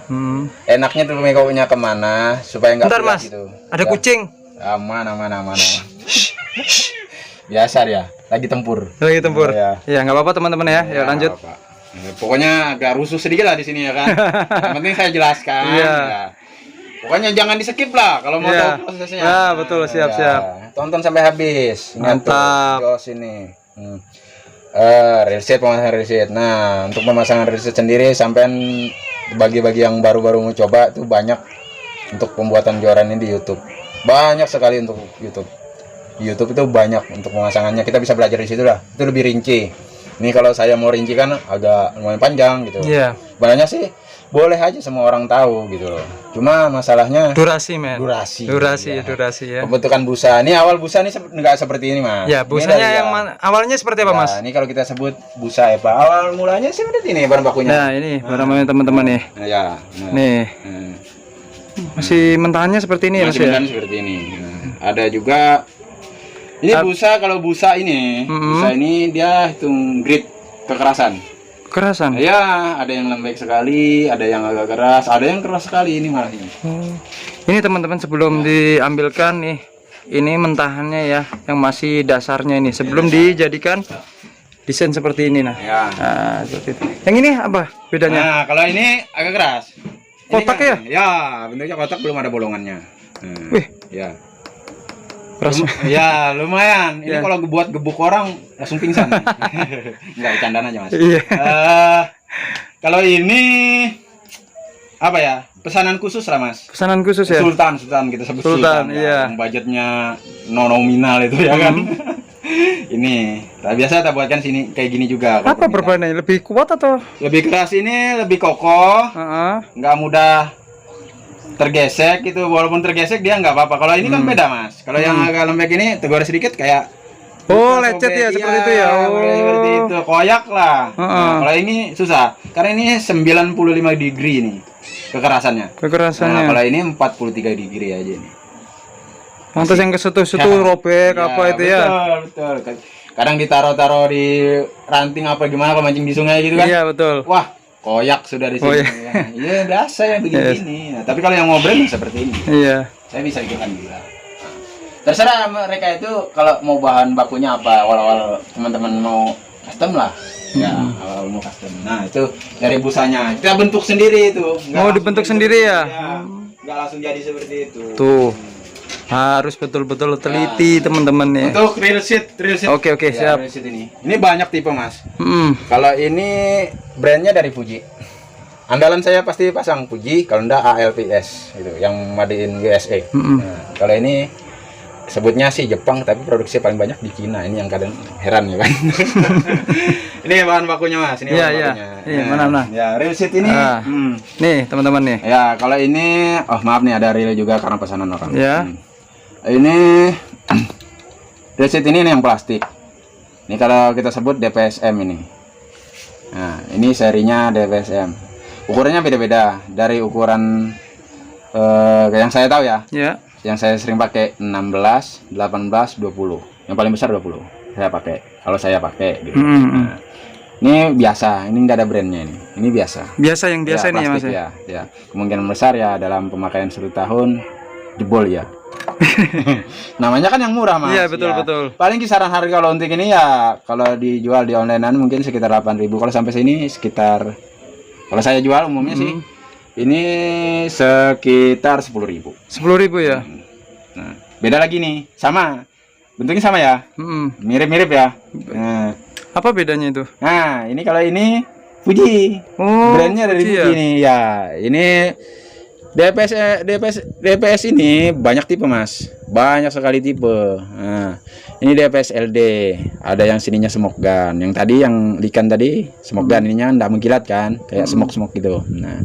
Enaknya tuh mengikutnya kemana supaya nggak Bentar pelat mas, gitu. ada Ya. kucing. Aman. Biasa dia, lagi tempur. Lagi tempur. Ya. Ya nggak apa-apa teman-teman ya. Ya lanjut. Apa. Pokoknya agak rusuh sedikit lah di sini ya kan. Yang penting saya jelaskan. Iya. Ya. Pokoknya jangan di skip lah kalau mau Iya. tahu prosesnya. Ya, betul, siap. Tonton sampai habis. Ingat tuh, Mantap. jos ini. Real sheet, pemasangan real sheet. Nah, untuk pemasangan real sheet sendiri sampean bagi-bagi yang baru-baru mau coba tuh banyak untuk pembuatan joran ini di YouTube. Banyak sekali untuk YouTube. Di YouTube itu banyak untuk pemasangannya. Kita bisa belajar di situ lah. Itu lebih rinci. Ini kalau saya mau rinci kan agak lumayan panjang gitu. Iya. Banyak sih boleh aja semua orang tahu gitu loh. Cuma masalahnya Durasi men. durasi Ya. pembentukan busa. Ini awal busa ini nggak seperti ini mas. Ya, Ini busanya dari yang awalnya seperti apa mas? Ini kalau kita sebut busa apa? Awal mulanya sih seperti ini bahan bakunya. Nah ini barang teman-teman nih. Nah, ya. Nah. Nih Hmm. masih mentahannya seperti ini mas Masih ya. bentan seperti ini. Nah, ada juga ini busa. Kalau busa ini, busa ini dia hitung grade kekerasan. Kerasan. Ya, ada yang lembek sekali, ada yang agak keras, ada yang keras sekali ini malah ini. Ini teman-teman sebelum diambilkan nih, ini mentahannya ya, yang masih dasarnya ini. Sebelum dijadikan desain seperti ini nah. Ya. Nah, seperti itu. Yang ini apa bedanya? Nah, kalau ini agak keras. Ini Kotak ya? Ya, bentuknya kotak belum ada bolongannya. Wih. Ya. Keras. Ya, lumayan. Ini Ya. kalau buat gebuk orang langsung pingsan. Enggak bercandaan aja, Mas. Iya. Kalau ini apa ya? Pesanan khusus lah, Mas. Pesanan khusus ya. Sultan kita sebut Sultan, ya. iya. Yang budgetnya nominal itu ya kan. Ini, nah, biasa kita buatkan sini kayak gini juga. Apa perbedaannya? Lebih kuat atau? Lebih keras ini lebih kokoh, nggak mudah tergesek gitu. Walaupun tergesek dia nggak apa-apa. Kalau ini kan beda mas. Kalau yang agak lembek ini tegur sedikit kayak Oh lecet ya seperti itu ya. Seperti itu koyak lah. Nah, kalau ini susah karena ini 95 degree nih kekerasannya. Kekerasannya. Nah, kalau ini 43 degree aja nih. Lantas yang kesetu-setu robek apa itu ya? Betul. Kadang ditaruh-taruh di ranting apa gimana kalau mancing di sungai gitu kan. Iya betul. Wah, koyak sudah di sini. Iya, biasa ya begini. Nah, tapi kalau yang mau brand seperti ini. Iya. Saya bisa bikin juga. Terserah mereka itu kalau mau bahan bakunya apa. Awal-awal teman-teman mau custom lah. Ya, awal mau custom. Nah, itu dari busanya. Kita bentuk sendiri itu. Mau dibentuk sendiri ya? Nggak langsung jadi seperti itu. Tuh. Harus betul-betul teliti teman-teman ya. Untuk real sheet. Oke, Ya, siap. real sheet ini banyak tipe mas. Hmm. Kalau ini brandnya dari Fuji. Andalan saya pasti pasang Fuji, kalau enggak ALPS gitu, yang made in USA. Nah, kalau ini sebutnya sih Jepang, tapi produksi paling banyak di Cina. Ini yang kadang heran ya kan. Ini bahan bakunya mas. Ini bahan bakunya. Iya, mana? Ya, real sheet ini. Nih teman-teman nih. Ya, kalau ini, oh maaf nih ada real juga karena pesanan orang. Ya. Ini real sheet ini yang plastik. Ini kalau kita sebut DPSM ini. Nah, ini serinya DPSM. Ukurannya beda-beda dari ukuran yang saya tahu ya. Ya. Yang saya sering pakai 16, 18, 20. Yang paling besar 20. Saya pakai. Kalau saya pakai gitu. Nah, ini biasa, ini nggak ada brandnya ini. Ini biasa. Biasa yang biasa Ya, nih ya Mas. plastik ya. Kemungkinan besar ya dalam pemakaian 1 tahun jebol ya. Namanya kan yang murah Mas. Iya, betul ya. betul. Paling kisaran harga kalau untuk ini ya kalau dijual di onlinean mungkin sekitar 8.000. Kalau sampai sini sekitar, kalau saya jual umumnya sih ini sekitar 10.000. 10.000 ya. Nah, beda lagi nih, sama bentuknya sama ya, mirip-mirip ya. Nah, Apa bedanya itu? nah ini kalau ini Fuji, Oh, brandnya dari Fuji Fuji ya? nih ya. Ini DPS ini banyak tipe Mas, banyak sekali tipe. Nah, ini DPS LD, ada yang sininya smoke gun, yang tadi yang likan tadi smoke gun, ininya ndak mengkilat kan, kayak smoke gitu. Nah,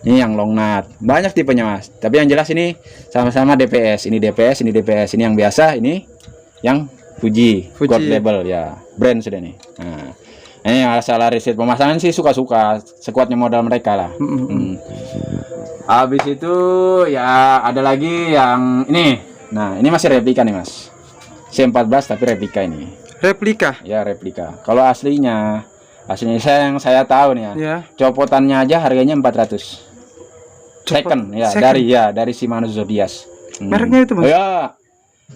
ini yang long nut, banyak tipenya Mas. Tapi yang jelas ini sama-sama DPS, ini DPS, ini DPS, ini yang biasa, ini yang Fuji. Gold label ya, brand sudah nih. Nah, ini masalah riset pemasangan sih suka-suka, sekuatnya modal mereka lah. Habis itu ya ada lagi yang ini. Nah, ini masih replika nih Mas. C14 tapi replika ini. Replika. Ya, replika. Kalau aslinya yang saya tahu nih ya. Ya. Copotannya aja harganya 400. Second ya, second. dari Shimano Zodias. Mereknya itu Mas. Ya.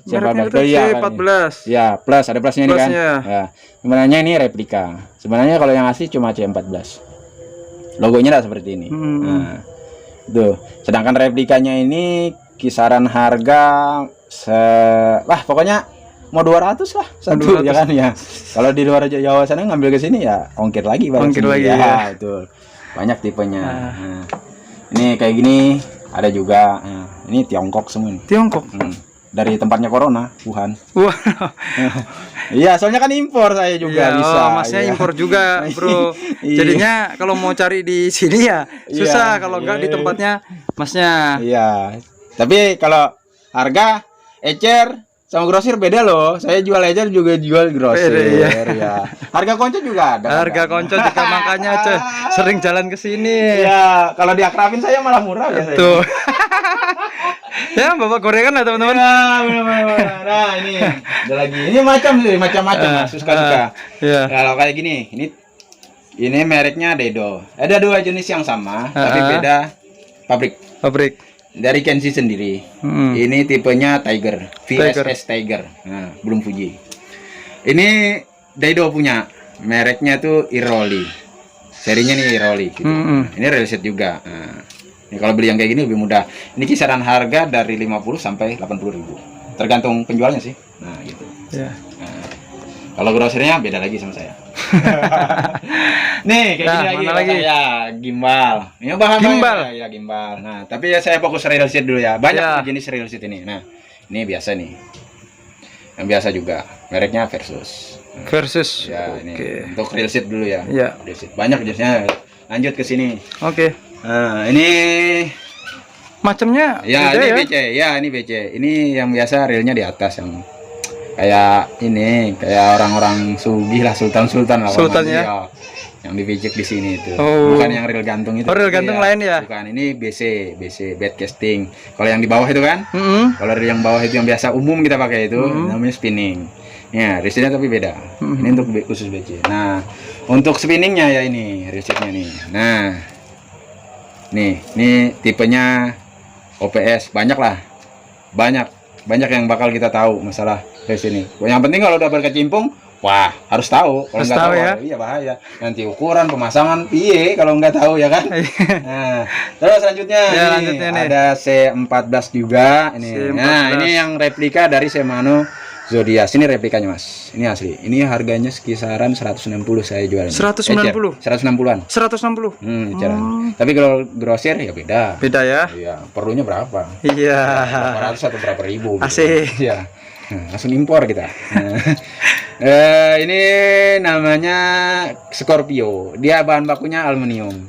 Mereknya itu Iya, C14. ya, plus ada plusnya ini kan. Plusnya. Ya. Sebenarnya ini replika. Sebenarnya kalau yang asli cuma C14. Logonya dah seperti ini. Nah, tuh. Sedangkan replikanya ini kisaran harga pokoknya mau 200 lah satu 200. Ya kan ya. Kalau di luar Jawa sana ngambil ke sini ya ongkir lagi Ongkir lagi ya. Betul. Banyak tipenya. Nah, ini kayak gini ada juga. Nah, ini Tiongkok semua nih. Tiongkok. Dari tempatnya Corona, Wuhan. Wah. Iya, soalnya kan impor saya juga Ya, bisa. Masnya Iya. impor juga, Bro. Iya. Jadinya kalau mau cari di sini ya susah, Iya, kalau enggak iya. di tempatnya Masnya. Iya. Tapi kalau harga ecer sama grosir beda loh. Saya jual ecer juga jual grosir. Beda, iya. Ya. Harga konco juga ada. Harga konco juga makanya sering jalan ke sini. Iya, kalau diakrabin saya malah murah biasanya. Tuh. Ya, Bapak gorengan lah teman-teman. Ya, benar-benar. Nah, ini ada lagi. Ini macam-macam, Mas. Suka-suka. Ya. Kalau kayak gini, ini mereknya Dedo. Ada 2 jenis yang sama, tapi beda pabrik. Dari Kenshi sendiri. Ini tipenya Tiger, VSS Tiger. Nah, belum Fuji. Ini Dedo punya. Mereknya tuh Iroli. Serinya nih Iroli gitu. Ini real set juga. Nah, ini kalau beli yang kayak gini lebih mudah. Ini kisaran harga dari 50 sampai 80.000. Tergantung penjualnya sih. Nah, gitu. Ya. Nah, kalau grosirnya beda lagi sama saya. Nih, kayak gini lagi. Ya, gimbal. Ini bahan Gimbal. Ya, gimbal. Nah, tapi ya saya fokus real set dulu ya. Banyak jenis real set ini. Nah, ini biasa nih. Yang biasa juga. Mereknya Versus. Versus. Ya, ini untuk real set dulu ya. Ya. Real set. Banyak jenisnya. Lanjut ke sini. Oke. Nah, ini Macamnya ya, beda ini ya? BC. Ya, ini BC. Ini yang biasa reelnya di atas yang kayak ini, kayak orang-orang sugih lah, sultan-sultan lah. Sultan ya? Iya, yang dipijak di sini itu. Oh. Bukan yang reel gantung itu. Oh, reel gantung lain ya? Bukan, ini BC bed casting. Kalau yang di bawah itu kan? Kalau reel yang bawah itu yang biasa umum kita pakai itu namanya spinning. Ya, resetnya tapi beda. Ini untuk khusus BC. Nah, untuk spinningnya ya ini resetnya nih. Nah, ini tipenya OPS, banyak lah, banyak yang bakal kita tahu masalah reset ini. Yang penting kalau udah berkecimpung, wah harus tahu. Kalau nggak tahu ya, iya bahaya. Nanti ukuran pemasangan, piye kalau nggak tahu ya kan. Nah, terus selanjutnya, ya, ini ada C14 juga. Ini. C14. Nah, ini yang replika dari Shimano Zodias. Ini replikanya Mas. Ini asli. Ini harganya sekisaran 160 saya jual. 190? 160-an. 160. Tapi kalau grosir ya beda. Beda ya? Iya, perlunya berapa? Iya. Berapa ratus atau berapa ribu? Asik. Iya. Nah, langsung impor kita. Ini namanya Scorpio. Dia bahan bakunya aluminium.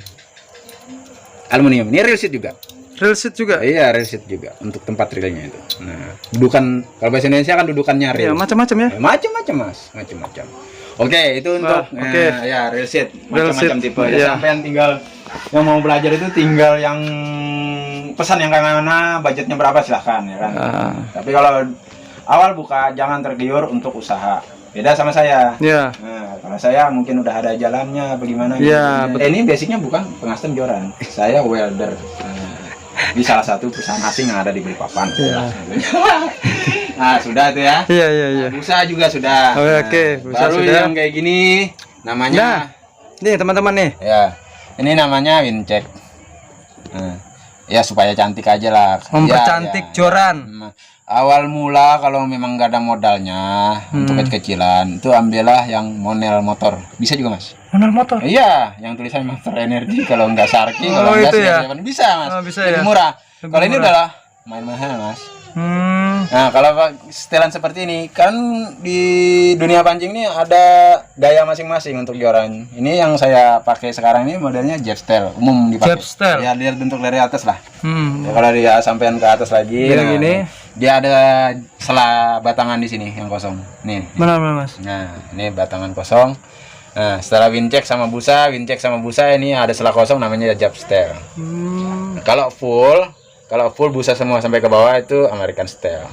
Ini real seat juga. Real seat juga? Iya, real seat juga untuk tempat realnya itu. Nah, dudukan kalau bahasa Indonesia kan dudukannya real. Ya, macam-macam ya? Macam-macam Mas, macam-macam. Oke, itu untuk oke. ya real seat, Real macam-macam seat, tipe. iya. Ya, sampean tinggal yang mau belajar itu tinggal yang pesan yang kayak mana, budgetnya berapa silahkan ya kan. Tapi kalau awal buka jangan tergiur untuk usaha. Beda sama saya. Ya. Nah, kalau saya mungkin udah ada jalannya bagaimana Ya, gitu. Ini basicnya bukan pengastem joran. Saya welder. Di salah satu perusahaan asing yang ada di Balikpapan. Ya. Nah, sudah tuh ya. Iya, iya, iya. Busa juga sudah. Oh, Nah, oke, busa baru sudah. yang kayak gini namanya. Nah, nih teman-teman nih. Ya, ini namanya wincheck. Nah, ya supaya cantik aja lah. Mempercantik Ya. joran. Awal mula kalau memang nggak ada modalnya untuk kecil-kecilan, itu ambillah yang monel motor. Bisa juga mas? Monel motor. Iya, yang tulisan motor energi. Kalau nggak Sarki, Oh, kalau nggak itu ya? bisa mas. Oh, bisa lebih ya? murah. Lebih Kalau ini murah. udahlah main mahal mas. Hmm. Nah, kalau setelan seperti ini, kan di dunia pancing ini ada gaya masing-masing untuk joran. Ini yang saya pakai sekarang ini modelnya jet style, umum dipakai. Jet style. Ya, lihat bentuk dari atas lah. Hmm. Ya, kalau dia sampean ke atas lagi, Gini, gini. dia ada selah batangan di sini yang kosong. Nih. Mana mas? Nah, ini batangan kosong. Nah, setelah wincheck sama busa, ini ada selah kosong namanya jet style. Hmm. Kalau full busa semua sampai ke bawah itu American style.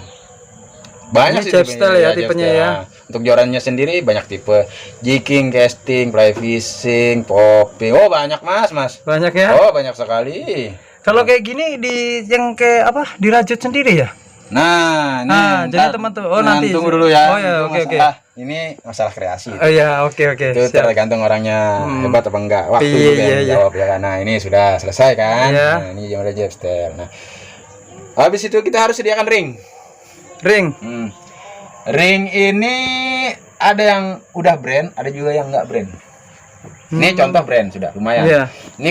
Banyak Ini sih jet style ya tipenya ya. Untuk jorannya sendiri banyak tipe. Jigging, casting, fly fishing, popping. Oh, banyak mas. Banyak ya. Oh, banyak sekali. Kalau kayak gini di yang kayak apa? Dirajut sendiri ya? Nah, ini jadi teman tuh. Oh, nanti. tunggu dulu ya. Oh ya, Itu oke. Ini masalah kreasi. Oh ya, oke. Itu Siap. tergantung orangnya hebat apa enggak. Waktu Iya, juga iya, yang iya. jawab ya kan. Nah, ini sudah selesai kan. Iya. Nah, ini yang udah jet style. Nah, habis itu kita harus sediakan ring. Ring. Ring ini ada yang udah brand, ada juga yang enggak brand. Ini contoh brand sudah lumayan. Iya. Ini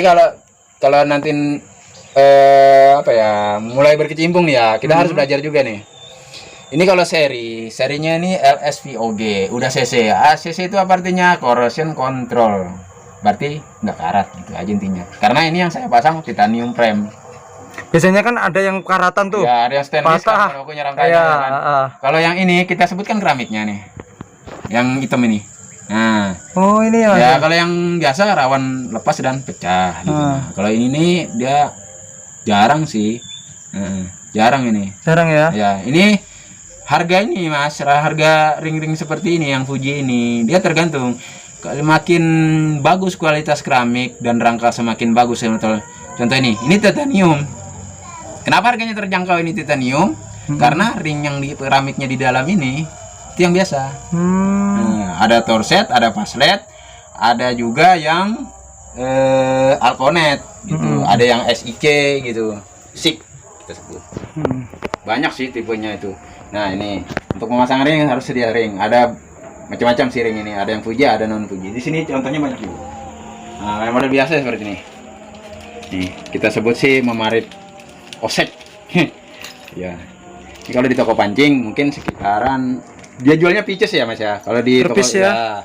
kalau nanti apa ya, mulai berkecimpung nih ya, kita harus belajar juga nih. Ini kalau serinya ini LSVOG, udah CC. CC itu apa artinya? Corrosion control. Berarti nggak karat gitu aja intinya. Karena ini yang saya pasang titanium frame. Biasanya kan ada yang karatan tuh. Ya, ada yang stainless Patah. kan, kalau aku nyerang kayu Iya, kan. Kalau yang ini kita sebutkan keramiknya nih. Yang hitam ini. Nah, Oh, ini ya. ya kalau yang biasa rawan lepas dan pecah gitu. Nah, kalau ini dia jarang sih. Jarang ini. Jarang ya. Ya, ini harga ini mas, harga ring-ring seperti ini yang Fuji ini, dia tergantung. Kalau makin bagus kualitas keramik dan rangka semakin bagus. Contoh ini titanium. Kenapa harganya terjangkau ini titanium? Karena ring yang di keramiknya di dalam ini itu yang biasa. Nah, ada torset, ada paslet, ada juga yang Alconet gitu, ada yang SIC gitu, SIC kita sebut. Banyak sih tipenya itu. Nah, ini untuk memasang ring harus sedia ring. Ada macam-macam sih ring ini. Ada yang Fuji, ada non Fuji. Di sini contohnya banyak juga. Nah, kayak model biasa seperti ini. Nih, kita sebut sih memarit osek. Ya. Ini kalau di toko pancing mungkin sekitaran, dia jualnya pitches ya Mas ya. Kalau di Per toko piece ya.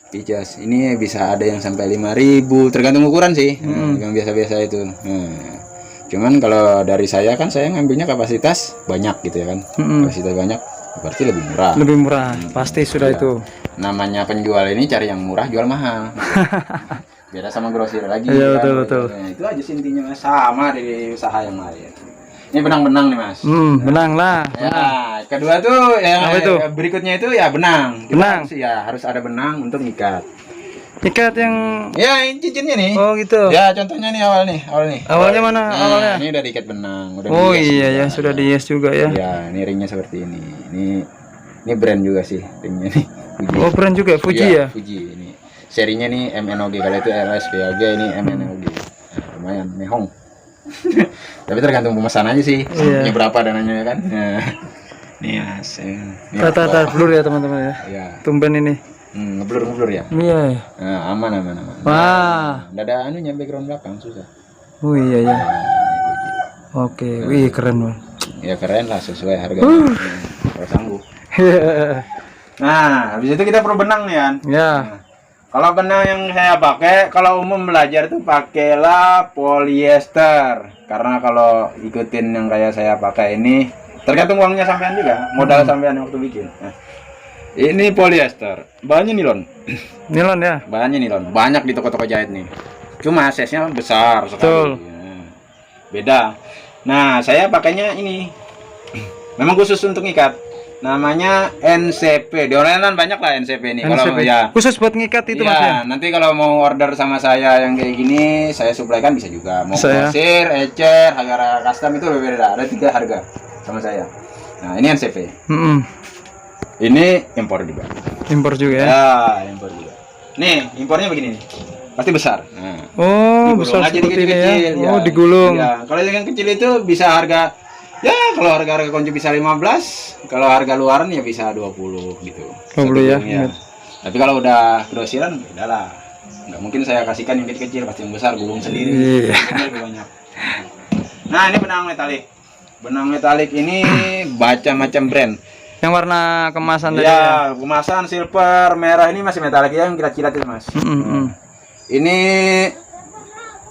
pitches ini bisa ada yang sampai 5.000, tergantung ukuran sih. Nah, yang biasa-biasa itu. Nah, cuman kalau dari saya kan saya ngambilnya kapasitas banyak gitu ya kan. Kapasitas banyak berarti lebih murah. Lebih murah, pasti sudah Ya. itu. Namanya penjual ini cari yang murah jual mahal. Beda sama grosir lagi. Iya, kan. betul. Nah, itu aja sih intinya Mas. Sama dari usaha yang lain. Ini benang-benang nih Mas. Benang lah. Ya, kedua tuh yang Apa itu? berikutnya itu ya benang. Kita Benang. harus ada benang untuk ngikat. Ikat yang Ya, ini cincinnya nih. oh gitu. Ya, contohnya nih awal nih. Awalnya mana? Nah, Awalnya. ini udah diikat benang, udah Oh dihias iya juga. ya, sudah dihias juga ya. Ya, ini ringnya seperti ini. Ini brand juga sih ringnya nih. Fuji. Oh, brand juga Fuji Iya, ya. Fuji ini. Serinya nih MNOG, kalau itu LSVOG, ini MNOG. Nah, lumayan mehong. Tapi tergantung pemesan aja sih. Iya. Punya berapa dananya kan. Nah, nih Mas. Tata blur ya teman-teman ya. Ya. Tumben ini. Ngeblur ya. Iya. Nah, aman. Wah. Nggak ada anunya background belakang susah. Oh iya ya. Nah, ini Fuji. Oke. Wih, keren Bang. Ya keren lah sesuai harganya. Kalau sanggup. Nah, habis itu kita perlu benang nih kan. Ya. Kalau benang yang saya pakai, kalau umum belajar tuh pakailah polyester. Karena kalau ikutin yang kayak saya pakai ini, tergantung uangnya sampean juga, modal sampean waktu bikin. Nah, ini polyester, bahannya nilon. Nilon ya. Bahannya nilon, banyak di toko-toko jahit nih. cuma size-nya besar sekali. Betul. Ya. Beda. Nah, saya pakainya ini. Memang khusus untuk ngikat. Namanya NCP. Di online banyak lah NCP ini. Kalau NCP. ya Khusus buat ngikat itu iya, Mas ya. nanti kalau mau order sama saya yang kayak gini, saya suplaikan bisa juga. Mau Saya. grosir, ecer, harga custom itu beda. Ada 3 harga sama saya. Nah, ini NCP. Ini impor juga. Impor juga ya. Ya, impor juga. Nih, impornya begini nih. Pasti besar. Nah, Oh, digulung besar aja seperti ini ya. dikit-kecil, Oh, digulung. Ya, kalau yang kecil itu bisa harga ya kalau harga kunci bisa 15, kalau harga luaran ya bisa 20 gitu. 20 ya. Gulungnya. Tapi kalau udah grosiran beda lah. Nggak mungkin saya kasihkan yang kecil-kecil, pasti yang besar gulung sendiri. Iya. Lebih banyak. Nah, ini benang metalik. Benang metalik ini macam-macam brand. Yang warna kemasan tadi ya. Ya, kemasan silver, merah ini masih metalik ya, yang kilat-kilat itu, Mas. Ini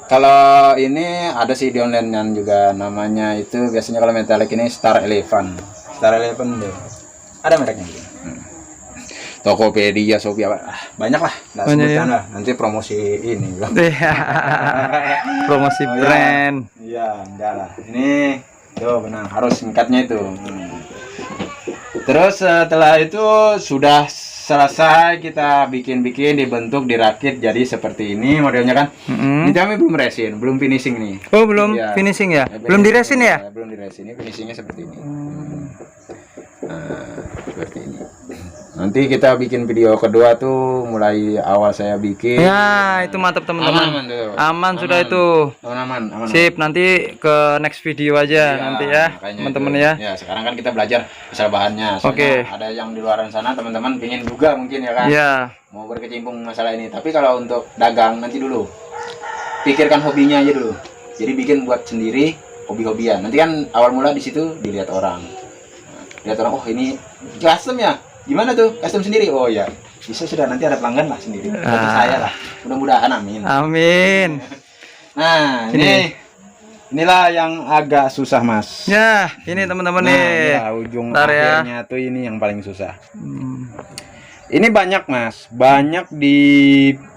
kalau ini ada sih di online juga, namanya itu biasanya kalau metalik ini Star Eleven. Star Eleven deh. Ada mereknya juga. Tokopedia, Shopee apa? Banyak lah, nggak Banyak sebutkan ya. lah. Nanti promosi ini. Promosi Oh, brand. Iya, enggak lah. Ini tuh benar, harus singkatnya itu. Terus setelah itu sudah selesai kita bikin-bikin, dibentuk, dirakit jadi seperti ini modelnya kan. Ini kami belum resin, belum finishing nih. Oh, belum Iya. finishing ya? Ya, Belum diresin ya? Belum diresin, ini finishingnya seperti ini. Nah, seperti ini. Nanti kita bikin video kedua tuh mulai awal saya bikin. Ya, itu mantap teman-teman. Aman, tuh. Aman sudah itu. Aman. Sip, nanti ke next video aja nanti ya, makanya teman-teman itu. ya. Ya, sekarang kan kita belajar asal bahannya. Soalnya Oke. ada yang di luar sana teman-teman pingin juga mungkin ya kan. Ya, Mau berkecimpung masalah ini. Tapi kalau untuk dagang nanti dulu. Pikirkan hobinya aja dulu. Jadi bikin buat sendiri, hobi-hobian. Nanti kan awal mula di situ dilihat orang. Lihat orang, oh ini custom ya. Gimana tuh? Custom sendiri. Oh ya. Bisa sudah, nanti ada pelanggan lah sendiri. Seperti saya lah. Mudah-mudahan, amin. amin. Nah, inilah yang agak susah, Mas. Ya, ini teman-teman nih. ya, ujung Ntar ya. akhirnya tuh ini yang paling susah. Ini banyak, Mas. Banyak di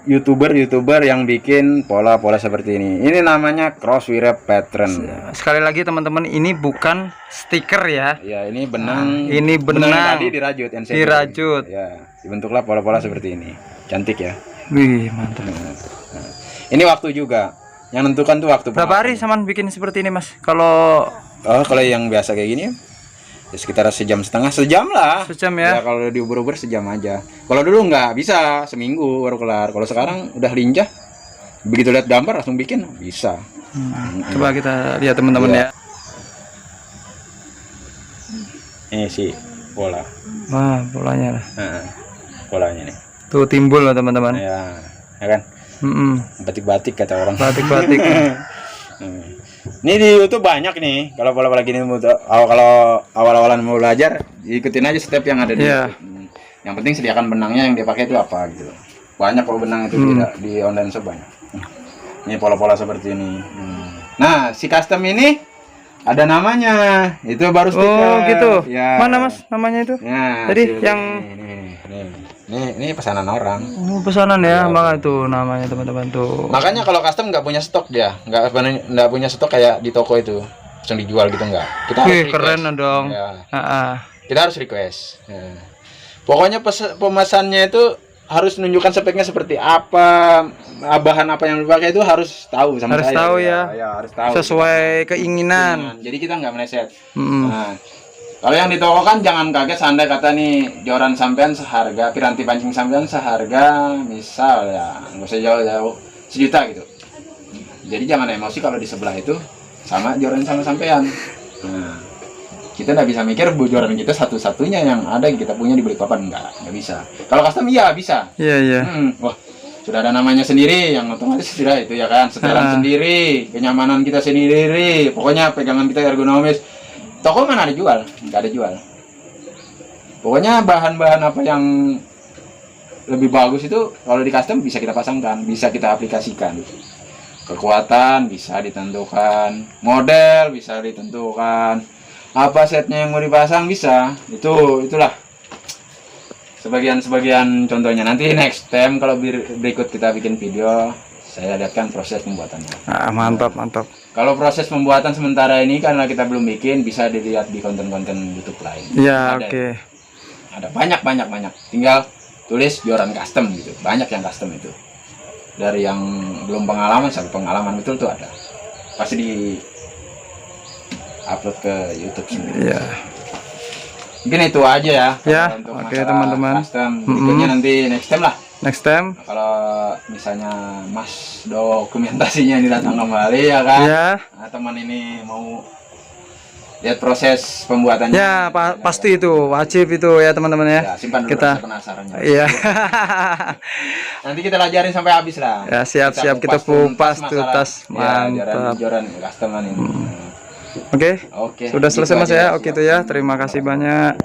YouTuber yang bikin pola-pola seperti ini. Ini namanya cross wrap pattern. Sekali lagi teman-teman, ini bukan stiker ya. Ya, ini benang. Ini benang. yang tadi dirajut, NCP. Dirajut. Ya, dibentuklah pola-pola seperti ini. Cantik ya. Wih, mantap. Nah, ini waktu juga. Yang nentukan tuh waktu. Berapa hari Saman bikin seperti ini, Mas? Kalau Kalau yang biasa kayak gini ya sekitar 1,5 jam, sejam lah. Sejam ya? Kalau diuber-uber sejam aja. Kalau dulu nggak bisa, seminggu baru kelar. Kalau sekarang udah lincah, begitu lihat gambar langsung bikin bisa. coba kita lihat teman-teman Iya. ya. Ini sih pola. Wah, polanya lah. Polanya nih. Tuh timbul loh teman-teman. Ya kan? Batik-batik kata orang. Batik-batik. Ini di YouTube banyak nih. Kalau pola-pola gini kalau awal-awalan mau belajar, ikutin aja step yang ada di Iya. YouTube. Yang penting sediakan benangnya yang dia pakai itu apa gitu. Banyak kalau benang itu di online shop banyak. Ini pola-pola seperti ini. Nah, si custom ini ada namanya. Itu baru stiker. Oh, gitu. Ya. Mana, Mas, namanya itu? Ya, Tadi sini, yang ini pesanan orang. Oh, pesanan ya, maka itu namanya teman-teman tuh. Makanya kalau custom nggak punya stok dia, nggak punya stok kayak di toko itu langsung dijual gitu nggak. Kita harus Wih, request. keren dong. Ya, kita harus request. Ya. Pokoknya pemesannya itu harus menunjukkan speknya seperti apa, bahan apa yang dipakai itu harus tahu sama Harus saya. tahu ya. Ya, harus tahu. Sesuai keinginan. Jadi kita nggak meleset. Nah, kalau yang di toko kan jangan kaget seandai kata nih joran sampean seharga, piranti pancing sampean seharga misal ya nggak usah jauh-jauh 1 juta gitu. Jadi jangan emosi kalau di sebelah itu sama joran sama sampean. Nah, kita nggak bisa mikir joran kita satu-satunya yang ada yang kita punya di Balikpapan, nggak bisa. Kalau custom iya bisa. Iya. Wah, sudah ada namanya sendiri yang otomatis sudah itu ya kan, setelan sendiri, kenyamanan kita sendiri, pokoknya pegangan kita ergonomis. Toko mana ada jual? Nggak ada jual. Pokoknya bahan-bahan apa yang lebih bagus itu kalau di custom bisa kita pasangkan, bisa kita aplikasikan. Kekuatan bisa ditentukan, model bisa ditentukan, apa setnya yang mau dipasang bisa. Itulah sebagian contohnya. Nanti next time kalau berikut kita bikin video, saya lihatkan proses pembuatannya. Nah, mantap, mantap. Kalau proses pembuatan sementara ini karena kita belum bikin, bisa dilihat di konten-konten YouTube lain. Ya, Ada, oke. ada banyak. Tinggal tulis Joran Custom gitu. Banyak yang custom itu. Dari yang belum pengalaman sampai pengalaman betul tuh ada. Pasti di upload ke YouTube sendiri. Ya. Mungkin itu aja ya. Ya, untuk oke, masalah teman-teman. Custom. Berikutnya nanti next time lah. Next time. Kalau misalnya Mas dokumentasinya ini datang kembali ya kan. Ya. Nah, teman ini mau lihat proses pembuatannya. Ya, pasti itu wajib itu ya teman-teman ya. Ya, simpan dulu Kita rasa penasarannya. Iya. Nanti kita pelajarin sampai habis lah. Ya, siap-siap kita kupas tuntas. Mantap. Mantap. Joran customan ini. Oke. Oke. Sudah selesai gitu Mas aja, ya. siap. Oke itu ya. Terima kasih banyak.